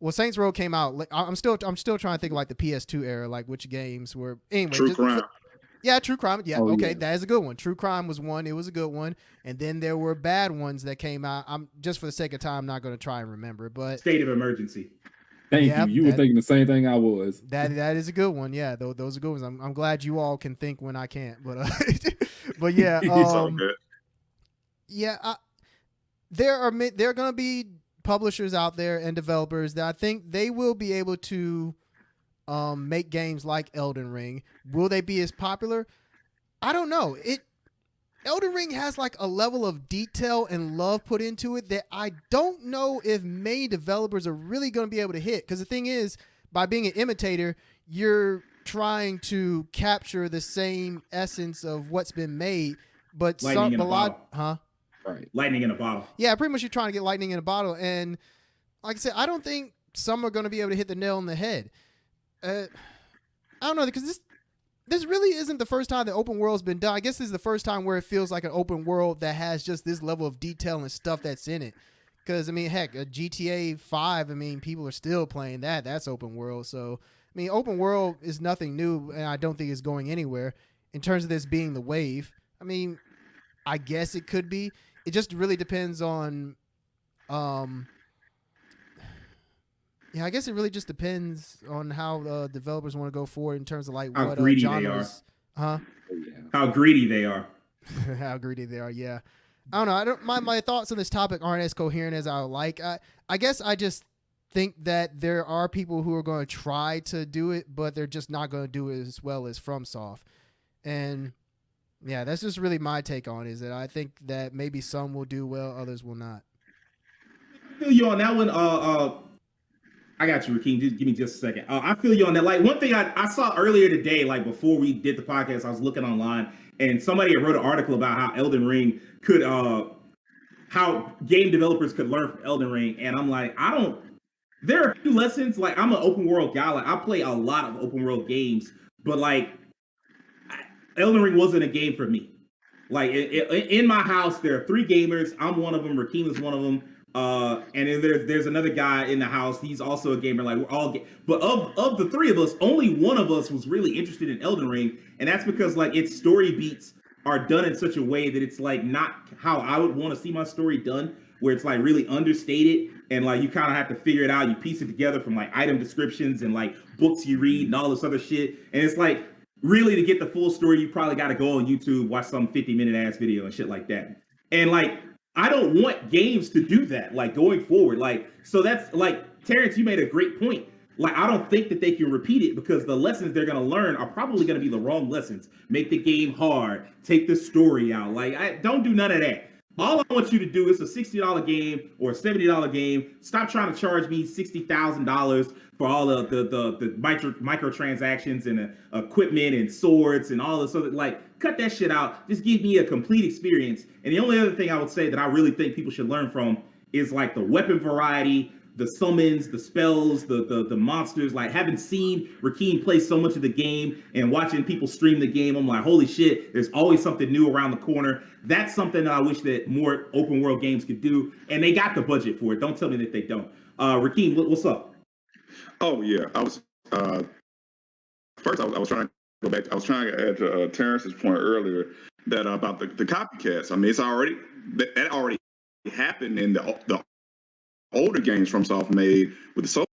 Well, Saints Row came out. I'm still trying to think of like the PS2 era, like which games were anyway. True Crime. Yeah, True Crime. Yeah, okay, that is a good one. True Crime was one. It was a good one. And then there were bad ones that came out. I'm just for the sake of time not going to try and remember. But State of Emergency. Thank you. You were thinking the same thing I was. That is a good one. Yeah, those are good ones. I'm glad you all can think when I can't. But but yeah, it's all good. Yeah, there are going to be publishers out there and developers that I think they will be able to make games like Elden Ring. Will they be as popular? I don't know. Elden Ring has like a level of detail and love put into it that I don't know if many developers are really going to be able to hit. Because the thing is, by being an imitator, you're trying to capture the same essence of what's been made, but Lightning in a bottle. Right. Lightning in a bottle. Yeah, pretty much you're trying to get lightning in a bottle. And like I said, I don't think some are going to be able to hit the nail on the head. I don't know, because this really isn't the first time that open world's been done. I guess this is the first time where it feels like an open world that has just this level of detail and stuff that's in it. Because, I mean, heck, a GTA 5, I mean, people are still playing that. That's open world. So, I mean, open world is nothing new, and I don't think it's going anywhere. In terms of this being the wave, I mean, I guess it could be. It just really depends on, yeah, I guess it really just depends on how developers want to go forward in terms of like How what greedy genres. they are. Huh? Oh, yeah. How greedy they are. How greedy they are. Yeah, I don't know. I don't. My thoughts on this topic aren't as coherent as I would like. I guess I just think that there are people who are going to try to do it, but they're just not going to do it as well as FromSoft. And yeah, that's just really my take on it, is that I think that maybe some will do well, others will not. I feel you on that one. I got you, Rakeem. Just give me just a second. I feel you on that. Like one thing I saw earlier today, like before we did the podcast, I was looking online and somebody had wrote an article about how Elden Ring could, how game developers could learn from Elden Ring, and I'm like, I don't. There are a few lessons. Like I'm an open world guy. Like I play a lot of open world games, but like Elden Ring wasn't a game for me. Like in my house, there are three gamers. I'm one of them. Rakeem is one of them. And then there's another guy in the house. He's also a gamer. Like we're all, but of the three of us, only one of us was really interested in Elden Ring, and that's because like its story beats are done in such a way that it's like not how I would want to see my story done, where it's like really understated and like you kind of have to figure it out. You piece it together from like item descriptions and like books you read and all this other shit, and it's like really to get the full story, you probably got to go on YouTube, watch some 50-minute ass video and shit like that. And like, I don't want games to do that, like going forward. Like, so that's like, Terrence, you made a great point. Like, I don't think that they can repeat it because the lessons they're going to learn are probably going to be the wrong lessons. Make the game hard, take the story out. Like, I don't do none of that. All I want you to do is a $60 game or a $70 game. Stop trying to charge me $60,000 for all the microtransactions and equipment and swords and all this other. Like, cut that shit out. Just give me a complete experience. And the only other thing I would say that I really think people should learn from is like the weapon variety, the summons, the spells, the monsters. Like having seen Rakeem play so much of the game and watching people stream the game, I'm like, holy shit, there's always something new around the corner. That's something that I wish that more open world games could do. And they got the budget for it. Don't tell me that they don't. Rakeem, what's up? Oh yeah, I was first. I was trying to go back. I was trying to add to Terrence's point earlier that about the copycats. I mean, it's already that already happened in the older games FromSoft made with the social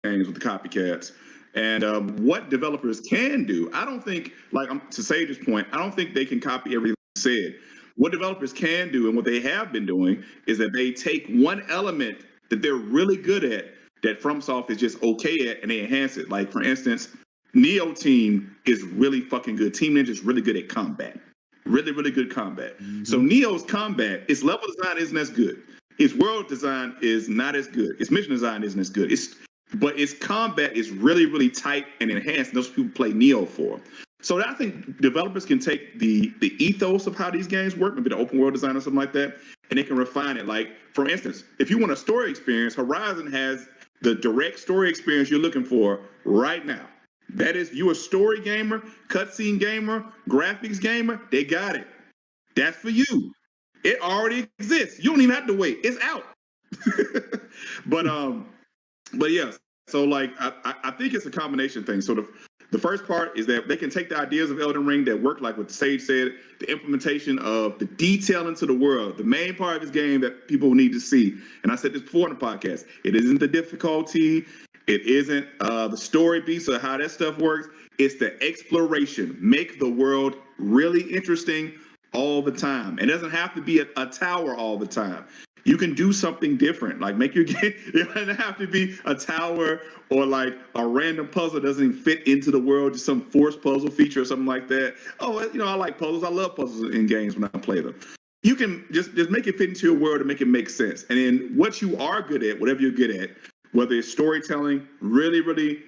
games with the copycats. And what developers can do, I don't think, like to Sage's point, I don't think they can copy everything said. What developers can do and what they have been doing is that they take one element that they're really good at that FromSoft is just okay at and they enhance it. Like for instance, Neo Team is really fucking good. Team Ninja is really good at combat. Really, really good combat. Mm-hmm. So Neo's combat, its level design isn't as good. Its world design is not as good. Its mission design isn't as good. But its combat is really, really tight and enhanced. And those people play Neo for. So I think developers can take the ethos of how these games work, maybe the open world design or something like that, and they can refine it. Like, for instance, if you want a story experience, Horizon has the direct story experience you're looking for right now. That is, you a story gamer, cutscene gamer, graphics gamer, they got it. That's for you. It already exists. You don't even have to wait. It's out. But yeah. So like I think it's a combination thing. So the first part is that they can take the ideas of Elden Ring that work, like what Sage said, the implementation of the detail into the world, the main part of this game that people need to see. And I said this before in the podcast. It isn't the difficulty. It isn't the story beats or how that stuff works. It's the exploration. Make the world really interesting all the time. It doesn't have to be a tower all the time. You can do something different. Like make your game. It doesn't have to be a tower or like a random puzzle that doesn't fit into the world, just some forced puzzle feature or something like that. Oh, I like puzzles. I love puzzles in games when I play them. You can just make it fit into your world and make it make sense. And then what you are good at, whatever you're good at, whether it's storytelling, really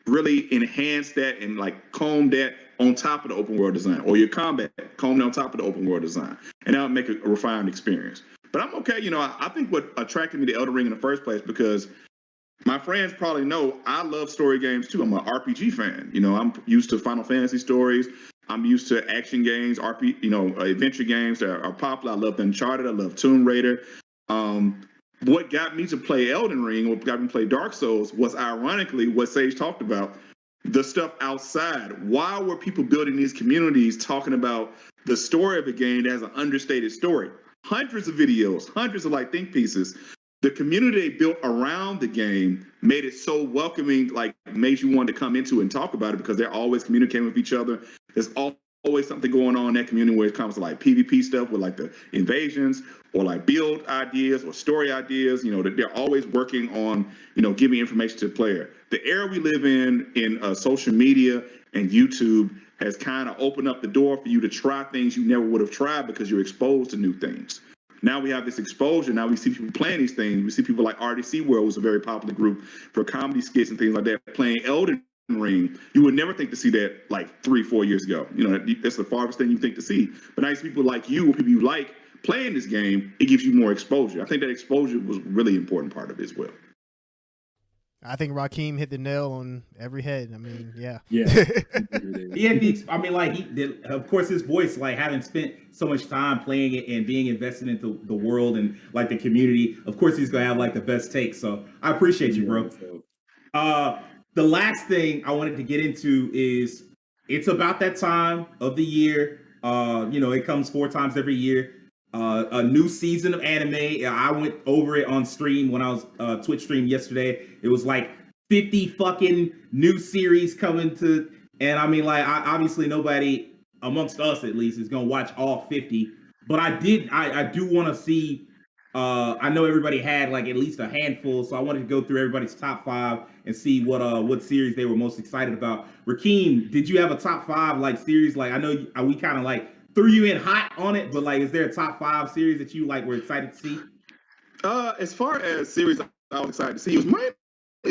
enhance that and like comb that on top of the open world design, or your combat comb on top of the open world design, and that'll make a refined experience. But I'm okay. I think what attracted me to Elden Ring in the first place, because my friends probably know I love story games too. I'm an RPG fan. I'm used to Final Fantasy stories. I'm used to action games, adventure games that are popular. I love Uncharted. I love Tomb Raider. What got me to play Elden Ring, what got me to play Dark Souls, was ironically what Sage talked about, the stuff outside. Why were people building these communities talking about the story of the game that has an understated story? Hundreds of videos, hundreds of like think pieces. The community they built around the game made it so welcoming, like made you want to come into and talk about it, because they're always communicating with each other. There's always something going on in that community where it comes to like PvP stuff with like the invasions or like build ideas or story ideas. They're always working on, giving information to the player. The era we live in social media and YouTube has kind of opened up the door for you to try things you never would have tried because you're exposed to new things. Now we have this exposure. Now we see people playing these things. We see people like RDC World was a very popular group for comedy skits and things like that, playing Elden Ring. You would never think to see that like 3-4 years ago. That's the farthest thing you think to see. But now people like you, people you like playing this game, it gives you more exposure. I think that exposure was a really important part of it as well. I think Rakeem hit the nail on every head. I mean, yeah. Of course, his voice, like having spent so much time playing it and being invested into the world and like the community, of course he's gonna have like the best take. So I appreciate you, bro. The last thing I wanted to get into is it's about that time of the year. It comes 4 times every year. A new season of anime. I went over it on stream when I was Twitch stream yesterday. It was like 50 fucking new series coming to, and obviously nobody amongst us at least is gonna watch all 50. But I do want to see. I know everybody had like at least a handful, so I wanted to go through everybody's top 5 and see what series they were most excited about. Rakeem, did you have a top 5 like series? Like I know we kind of like threw you in hot on it, but like, is there a top 5 series that you like were excited to see? As far as series I was excited to see, it was mainly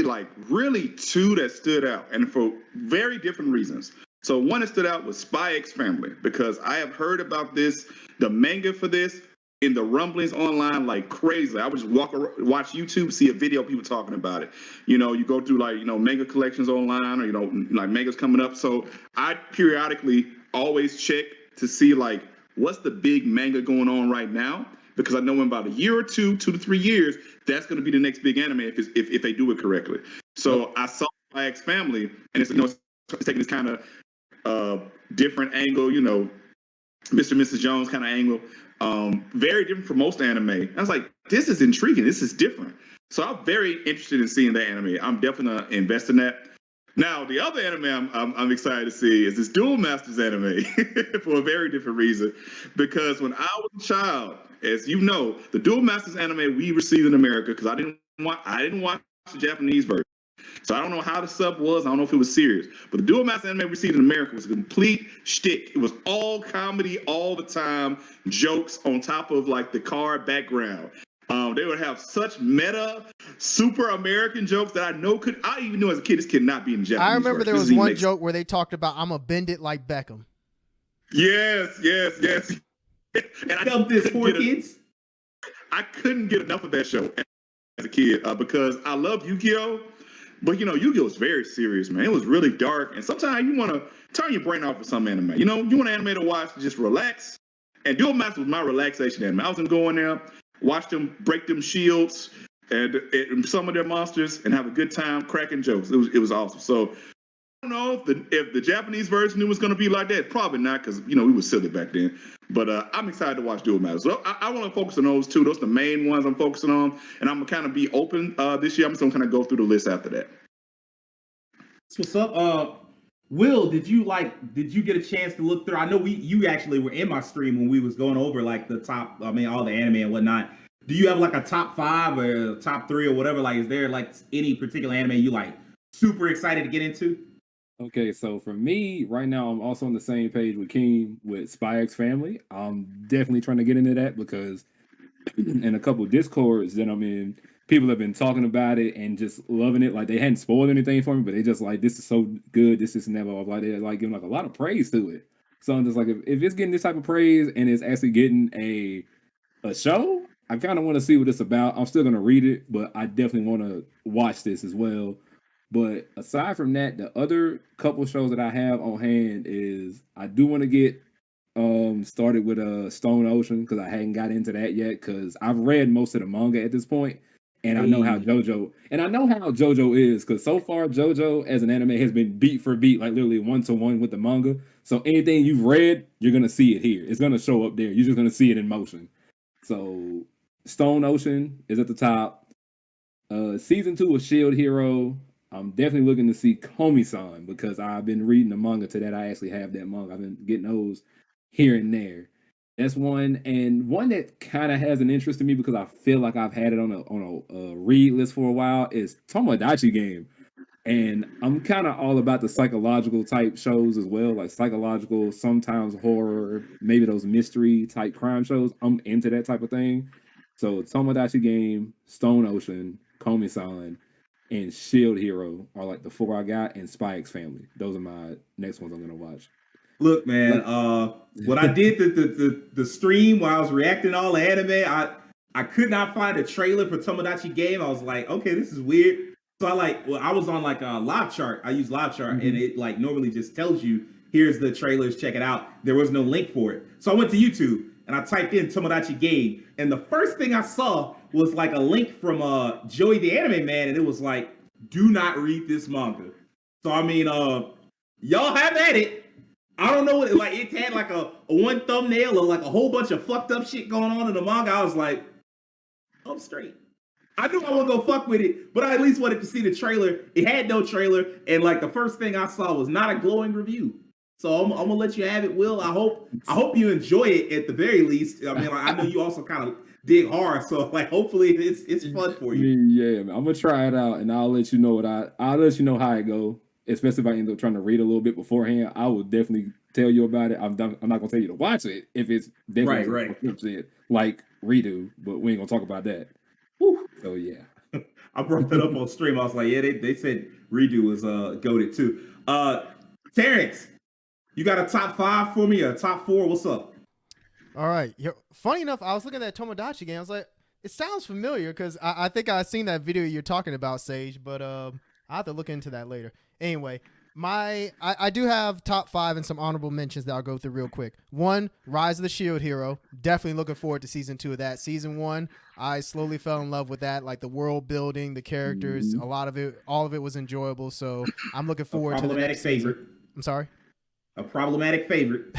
like really 2 that stood out, and for very different reasons. So one that stood out was Spy X Family, because I have heard about the manga for this, in the rumblings online like crazy. I would just watch YouTube, see a video of people talking about it. You go through like manga collections online, or like mangas coming up. So I periodically always check to see like what's the big manga going on right now, because I know in about a year or 2 to 3 years, that's going to be the next big anime if they do it correctly. So I saw Spy X Family, and it's taking this kind of different angle, Mr. and Mrs. Jones kind of angle. Very different from most anime. I was like, this is intriguing. This is different. So I'm very interested in seeing that anime. I'm definitely going to invest in that. Now, the other anime I'm excited to see is this Duel Masters anime for a very different reason. Because when I was a child, as you know, the Duel Masters anime we received in America, because I didn't watch the Japanese version. So I don't know how the sub was. I don't know if it was serious. But the Duel Masters anime we received in America was a complete shtick. It was all comedy all the time, jokes on top of like the card background. They would have such meta, super American jokes that I even knew as a kid this kid not be in Japanese. I remember there was one joke where they talked about, I'm going to bend it like Beckham. Yes. And I dumped this poor kids. I couldn't get enough of that show as a kid because I love Yu-Gi-Oh! But Yu-Gi-Oh! is very serious, man. It was really dark, and sometimes you want to turn your brain off with some anime. You want anime to watch to just relax. And Duel Master was my relaxation anime. I was gonna go in there, watch them break them shields and some of their monsters, and have a good time cracking jokes. It was awesome. So I don't know if the Japanese version was gonna be like that. Probably not, because we were silly back then. But I'm excited to watch Duel Master. So I want to focus on those 2. Those are the main ones I'm focusing on, and I'm gonna kind of be open this year. I'm just gonna kind of go through the list after that. What's up? Will, did you get a chance to look through? I know you actually were in my stream when we was going over like the top, all the anime and whatnot. Do you have like a top 5 or a top 3 or whatever? Like, is there like any particular anime you like super excited to get into? Okay, so for me, right now, I'm also on the same page with King with Spy X Family. I'm definitely trying to get into that because in a couple of discords that I'm in, people have been talking about it and just loving it. Like they hadn't spoiled anything for me, but they just like this is so good, this is never blah blah blah. They're like giving like a lot of praise to it. So I'm just like, if it's getting this type of praise and it's actually getting a show, I kind of want to see what it's about. I'm still gonna read it, but I definitely want to watch this as well. But aside from that, the other couple shows that I have on hand is I do want to get started with Stone Ocean because I hadn't got into that yet because I've read most of the manga at this point, and I know how Hey. JoJo is because so far JoJo as an anime has been beat for beat, like literally 1-to-1 with the manga. So anything you've read, you're gonna see it here. It's gonna show up there. You're just gonna see it in motion. So Stone Ocean is at the top. Season 2 of Shield Hero. I'm definitely looking to see Komi-san because I've been reading the manga to that. I actually have that manga. I've been getting those here and there. That's one, and one that kind of has an interest in me because I feel like I've had it on a read list for a while is Tomodachi Game, and I'm kind of all about the psychological type shows as well, like psychological, sometimes horror, maybe those mystery type crime shows. I'm into that type of thing. So Tomodachi Game, Stone Ocean, Komi-san, and Shield Hero are like the 4 I got, and Spy X Family. Those are my next ones I'm gonna watch. Look, man. Like, When I did the stream while I was reacting to all the anime, I could not find a trailer for Tomodachi Game. I was like, okay, this is weird. So I was on like a live chart. I use live chart, and it like normally just tells you here's the trailers, check it out. There was no link for it, so I went to YouTube and I typed in Tomodachi Game, and the first thing I saw was like a link from Joey the Anime Man, and it was like, do not read this manga. So I mean, y'all have at it. I don't know what like it had like a one thumbnail or like a whole bunch of fucked up shit going on in the manga. I was like, I'm straight. I knew I wasn't gonna fuck with it, but I at least wanted to see the trailer. It had no trailer, and like the first thing I saw was not a glowing review. So I'm gonna let you have it, Will. I hope you enjoy it at the very least. I mean, like, I know you also kind of dig horror, so like hopefully it's fun for you. yeah, man, I'm gonna try it out, and I'll let you know I'll let you know how it go. Especially if I end up trying to read a little bit beforehand, I will definitely tell you about it. I'm not gonna tell you to watch it if it's definitely Right. like redo, but we ain't gonna talk about that. Whew. So yeah. I brought that up on stream. I was like, yeah, they said redo was goaded too. Terrence, you got a top 5 for me? A top 4? What's up? All right. Funny enough, I was looking at that Tomodachi Game. I was like, it sounds familiar because I think I seen that video you're talking about, Sage, but I have to look into that later. Anyway, I do have top 5 and some honorable mentions that I'll go through real quick. 1, Rise of the Shield Hero. Definitely looking forward to season 2 of that. Season 1, I slowly fell in love with that, like the world building, the characters, a lot of it, all of it was enjoyable. So I'm looking forward to the next Favorite. season. I'm sorry. A problematic favorite.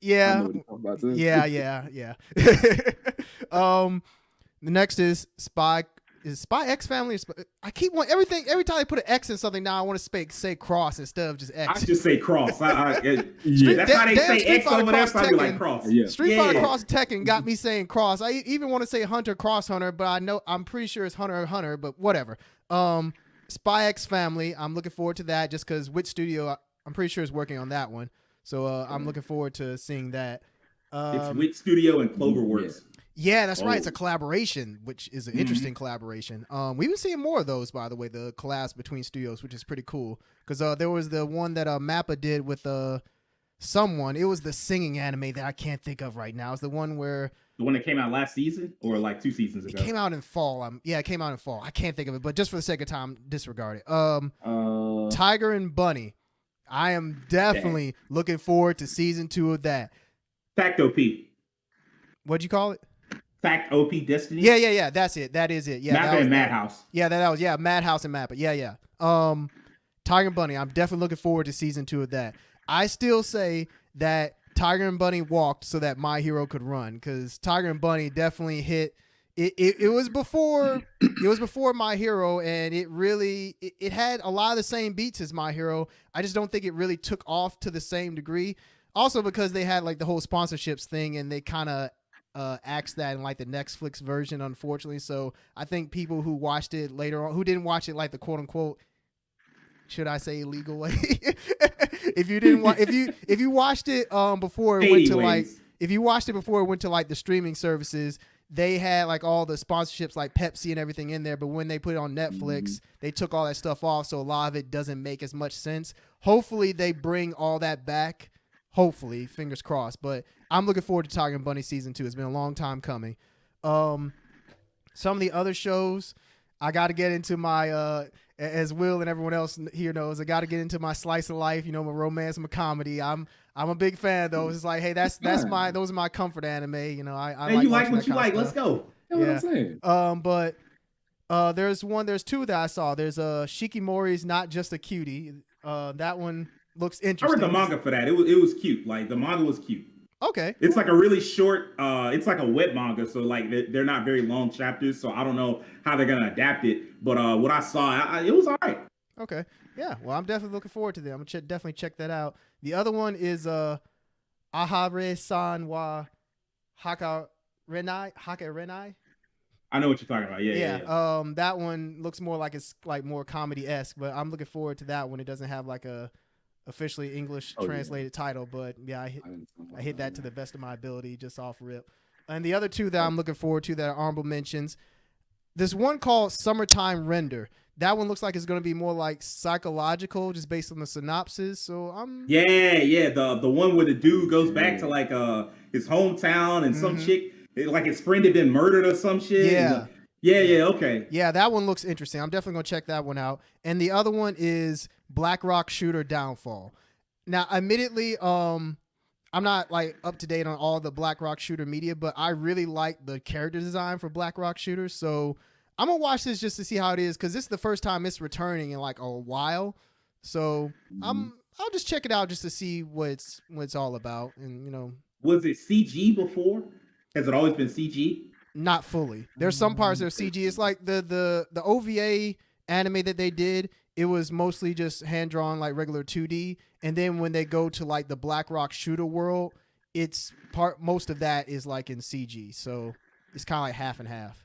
Yeah. Yeah. Yeah. The next is Spy X Family. I keep wanting everything. Every time I put an X in something, now I want to say cross instead of just X. I just say cross. Yeah. That's how they say X over there. So I be like cross. Yeah. Street Fighter Cross Tekken got me saying cross. I even want to say Hunter Cross Hunter, but I'm pretty sure it's Hunter Hunter. But whatever. Spy X Family. I'm looking forward to that just because which studio I'm pretty sure is working on that one. So I'm looking forward to seeing that. It's Wit Studio and Cloverworks. Yeah, that's right. It's a collaboration, which is an interesting collaboration. We've been seeing more of those, by the way, the collabs between studios, which is pretty cool. Because there was the one that Mappa did with someone. It was the singing anime that I can't think of right now. It's the one that came out last season or like 2 seasons ago. It came out in fall. It came out in fall. I can't think of it, but just for the sake of time, disregard it. Tiger and Bunny. I am definitely looking forward to season 2 of that. Fact OP. What'd you call it? Fact OP Destiny. Yeah. That's it. That is it. Yeah. Mappa and Madhouse. Yeah, that was Madhouse and Mappa. Yeah. Tiger and Bunny. I'm definitely looking forward to season 2 of that. I still say that Tiger and Bunny walked so that My Hero could run because Tiger and Bunny definitely hit. It was before My Hero, and it had a lot of the same beats as My Hero. I just don't think it really took off to the same degree. Also because they had like the whole sponsorships thing, and they kind of axed that in like the Netflix version, unfortunately. So I think people who watched it later on, who didn't watch it like the quote unquote, should I say illegal way? If you didn't watch, if you watched it before it went to like, if you watched it before it went to like the streaming services, they had like all the sponsorships like Pepsi and everything in there. But when they put it on Netflix, they took all that stuff off, so a lot of it doesn't make as much sense. Hopefully they bring all that back. Hopefully, fingers crossed. But I'm looking forward to Tiger and Bunny season 2. It's been a long time coming. Some of the other shows, I got to get into my, as Will and everyone else here knows, I got to get into my slice of life. You know, my romance, my comedy. I'm a big fan though. It's like, hey, those are my comfort anime. You know, I hey, like you like what you like. Stuff. Let's go. That's what I'm saying. But there's two that I saw. There's Shikimori's Not Just a Cutie. That one looks interesting. I read the manga for that. It was cute. Like the manga was cute. Okay. It's like a really short. It's like a web manga, so like they're not very long chapters. So I don't know how they're gonna adapt it. But what I saw, it was all right. Okay. Yeah. Well, I'm definitely looking forward to them. I'm gonna definitely check that out. The other one is Ahare-san wa Haka-renai. I know what you're talking about. Yeah. That one looks more like it's like more comedy-esque, but I'm looking forward to that one. It doesn't have like a officially English translated title, but yeah, I hit that to the best of my ability just off rip. And the other two that I'm looking forward to that are honorable mentions, there's one called Summertime Render. That one looks like it's going to be more like psychological, just based on the synopsis. So I'm the one where the dude goes back to like his hometown and some chick, like his friend had been murdered or some shit. Okay. Yeah, that one looks interesting. I'm definitely going to check that one out. And the other one is Black Rock Shooter Downfall. Now, admittedly, I'm not like up to date on all the Black Rock Shooter media, but I really like the character design for Black Rock Shooter. So I'm gonna watch this just to see how it is, because this is the first time it's returning in like a while. So I'll just check it out just to see what it's all about. And you know, was it CG before? Has it always been CG? Not fully. There's some parts that are CG. It's like the OVA anime that they did. It was mostly just hand drawn like regular 2D, and then when they go to like the Black Rock Shooter world, most of that is like in CG. So it's kind of like half and half.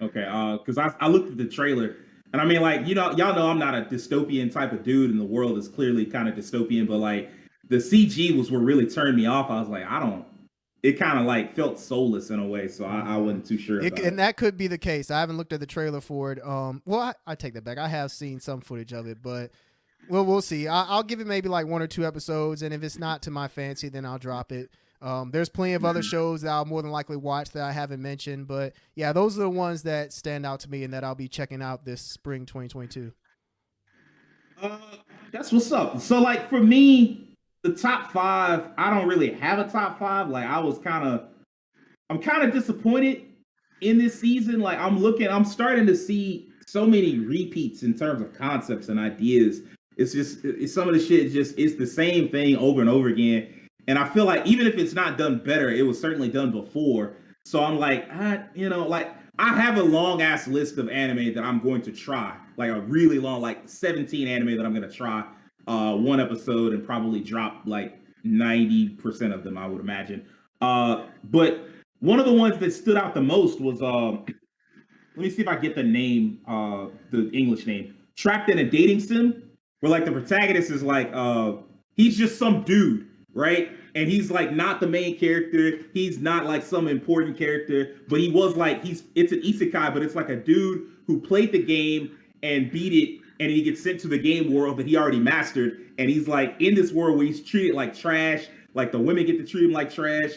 Okay, because I looked at the trailer, and I mean, like, you know, y'all know I'm not a dystopian type of dude, and the world is clearly kind of dystopian, but like the CG was what really turned me off. I was like, it kind of like felt soulless in a way, so I wasn't too sure about it. And that could be the case. I haven't looked at the trailer for it. Well, I take that back. I have seen some footage of it, but we'll see. I'll give it maybe like 1 or 2 episodes, and if it's not to my fancy, then I'll drop it. There's plenty of other shows that I'll more than likely watch that I haven't mentioned, but yeah, those are the ones that stand out to me and that I'll be checking out this spring 2022. That's what's up. So like for me, the top 5, I don't really have a top 5. Like I'm kind of disappointed in this season. Like I'm starting to see so many repeats in terms of concepts and ideas. It's some of the shit it's the same thing over and over again. And I feel like even if it's not done better, it was certainly done before. So I'm like, I have a long ass list of anime that I'm going to try, like a really long, like 17 anime that I'm going to try one episode and probably drop like 90% of them, I would imagine. But one of the ones that stood out the most was, let me see if I get the name, the English name, Trapped in a Dating Sim, where like the protagonist is like, he's just some dude, right? And he's like not the main character. He's not like some important character, but he was like, it's an isekai, but it's like a dude who played the game and beat it, and he gets sent to the game world that he already mastered. And he's like in this world where he's treated like trash. Like the women get to treat him like trash.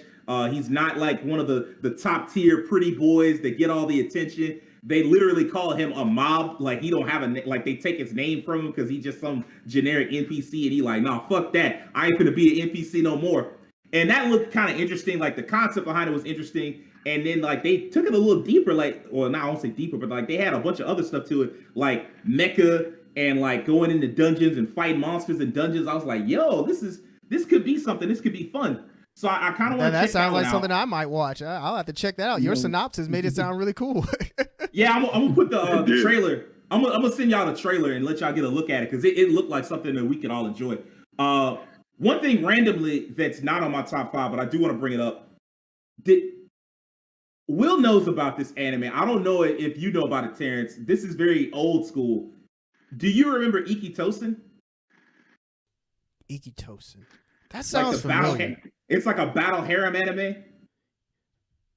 He's not like one of the top tier pretty boys that get all the attention. They literally call him a mob. Like he don't have like they take his name from him because he's just some generic NPC, and he like, nah, fuck that. I ain't gonna be an NPC no more. And that looked kind of interesting. Like the concept behind it was interesting. And then like they took it a little deeper, like, well, not I won't say deeper, but like they had a bunch of other stuff to it, like mecha and like going into dungeons and fighting monsters in dungeons. I was like, yo, this could be something. This could be fun. So I kind of want to. That sounds like something I might watch. I'll have to check that out. Your synopsis made it sound really cool. Yeah, I'm gonna put the trailer. I'm gonna send y'all the trailer and let y'all get a look at it because it looked like something that we could all enjoy. One thing randomly that's not on my top 5, but I do want to bring it up. Will knows about this anime. I don't know if you know about it, Terrence. This is very old school. Do you remember Iki Tosin? Ikitosen. That Like the sounds battle, familiar. it's like a battle harem anime.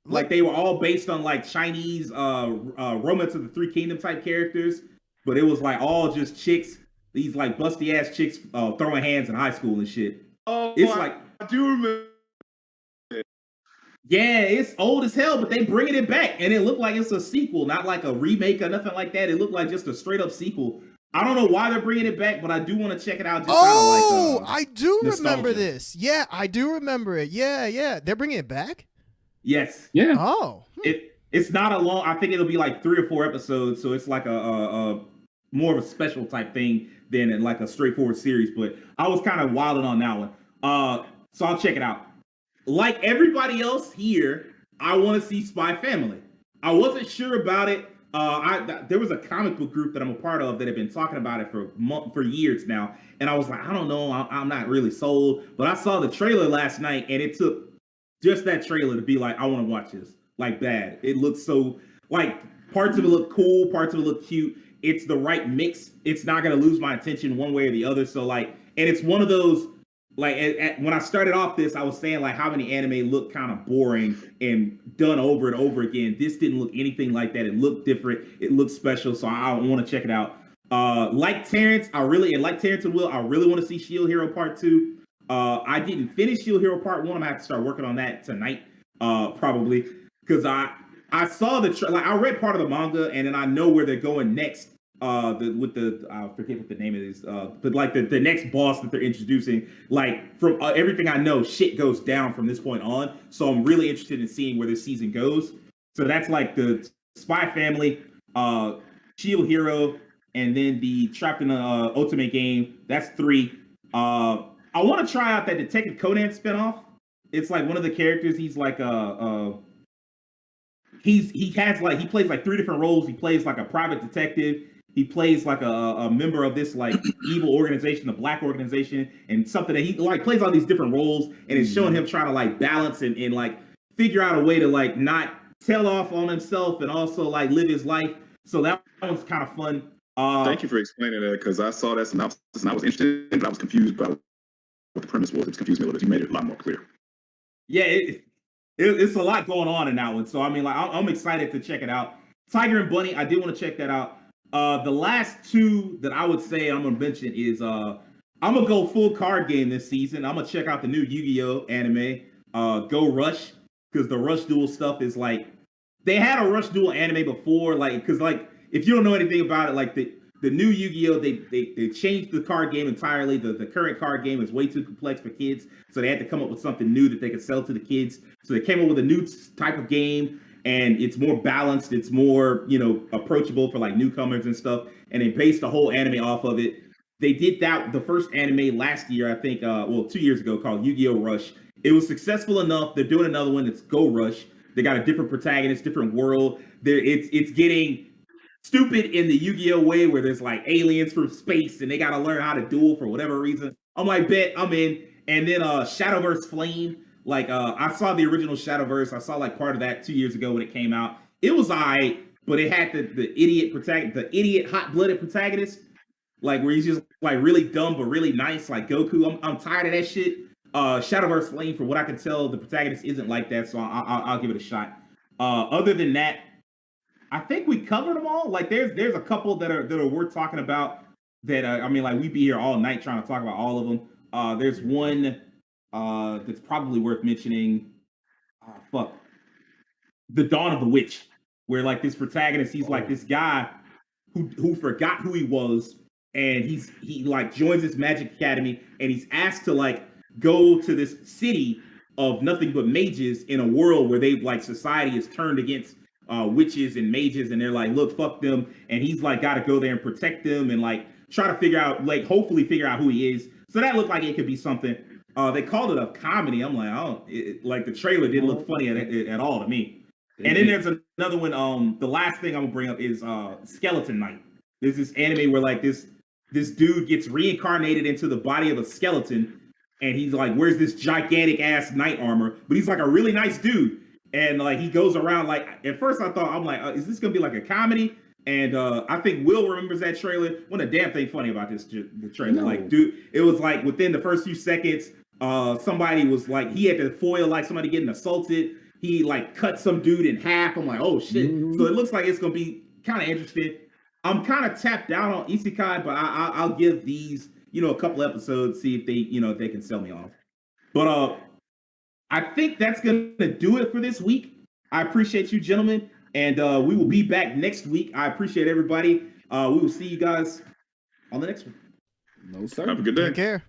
Like Look, they were all based on like Chinese Romance of the Three Kingdom type characters, but it was like all just chicks, these like busty ass chicks throwing hands in high school and shit. Oh, It's like, I do remember. yeah, it's old as hell, but they bringing it back, and it looked like it's a sequel, not like a remake or nothing like that. It looked like just a straight up sequel. I don't know why they're bringing it back, but I do want to check it out. Just oh, out of like I do remember nostalgia. this. Yeah, I do remember it. Yeah. They're bringing it back? Yes, Yeah. Oh. it's not a long. I think it'll be like 3 or 4 episodes, so it's like a more of a special type thing than like a straightforward series. But I was kind of wilding on that one. So I'll check it out. Like everybody else here, I want to see Spy Family. I wasn't sure about it. There was a comic book group that I'm a part of that have been talking about it for years now, and I was like, I don't know, I'm not really sold. But I saw the trailer last night, and it took just that trailer to be like, I want to watch this. Like bad. It looks so like parts of it look cool, parts of it look cute. It's the right mix. It's not gonna lose my attention one way or the other. So like, and it's one of those like when I started off this, I was saying like how many anime look kind of boring and done over and over again. This didn't look anything like that. It looked different. It looked special. So I want to check it out. Like Terrence, like Terrence and Will, I really want to see Shield Hero Part 2. I didn't finish Shield Hero Part 1. I'm gonna have to start working on that tonight, probably, because I saw like I read part of the manga and then I know where they're going next. With the I forget what the name is, but like the next boss that they're introducing, like from everything I know, shit goes down from this point on. So I'm really interested in seeing where this season goes. So that's like the Spy Family, Shield Hero, and then the Trapped in the Ultimate Game. That's 3. I want to try out that Detective Conan spinoff. It's like one of the characters. He's like he has like he plays like 3 different roles. He plays like a private detective. He plays like a member of this like evil organization, the black organization, and something that he like plays all these different roles, and it's showing him trying to like balance and like figure out a way to like not tell off on himself and also like live his life. So that one's kind of fun. Thank you for explaining that because I saw that synopsis and I was interested, but I was confused about what the premise was. It confused me a little bit. You made it a lot more clear. Yeah, it's a lot going on in that one. So I mean, like I'm excited to check it out. Tiger and Bunny, I did want to check that out. The last 2 that I would say I'm gonna mention is I'm gonna go full card game this season. I'm gonna check out the new Yu-Gi-Oh anime, Go Rush, because the Rush Duel stuff is like they had a Rush Duel anime before, like because like if you don't know anything about it, like the new Yu-Gi-Oh they changed the card game entirely. The current card game is way too complex for kids, so they had to come up with something new that they could sell to the kids. So they came up with a new type of game, and it's more balanced. It's more approachable for like newcomers and stuff. And they based the whole anime off of it. They did that the first anime last year, I think. 2 years ago, called Yu-Gi-Oh Rush. It was successful enough. They're doing another one that's Go Rush. They got a different protagonist, different world. It's getting stupid in the Yu-Gi-Oh way where there's like aliens from space and they got to learn how to duel for whatever reason. I'm like, bet I'm in. And then Shadowverse Flame. Like I saw the original Shadowverse. I saw like part of that 2 years ago when it came out. It was alright, but it had the idiot hot-blooded protagonist, like where he's just like really dumb but really nice, like Goku. I'm tired of that shit. Shadowverse Flame, for what I can tell, the protagonist isn't like that, so I'll give it a shot. Other than that, I think we covered them all. Like there's a couple that are worth talking about. That I mean, like we'd be here all night trying to talk about all of them. There's one that's probably worth mentioning. Fuck, The Dawn of the Witch, where like this protagonist, he's like this guy who forgot who he was, and he like joins this magic academy, and he's asked to like go to this city of nothing but mages in a world where they like society is turned against witches and mages, and they're like, look, fuck them, and he's like got to go there and protect them and like try to figure out, like hopefully figure out who he is. So that looked like it could be something. They called it a comedy. I'm like, oh, like the trailer didn't look funny at all to me. And then there's another one. The last thing I'm gonna bring up is Skeleton Knight. There's this anime where like this dude gets reincarnated into the body of a skeleton, and he's like wears this gigantic ass knight armor, but he's like a really nice dude. and like he goes around like at first I thought I'm like, is this gonna be like a comedy? And I think Will remembers that trailer. One a damn thing funny about the trailer. No. Like, dude, it was like within the first few seconds, somebody was like he had to foil like somebody getting assaulted. He like cut some dude in half. I'm like, oh shit. Mhm. So it looks like it's gonna be kind of interesting. I'm kind of tapped out on Isekai, but I'll give these a couple episodes, see if they if they can sell me off. But I think that's gonna do it for this week. I appreciate you, gentlemen, and we will be back next week. I appreciate everybody. We will see you guys on the next one. No, sir. Have a good day. Take care.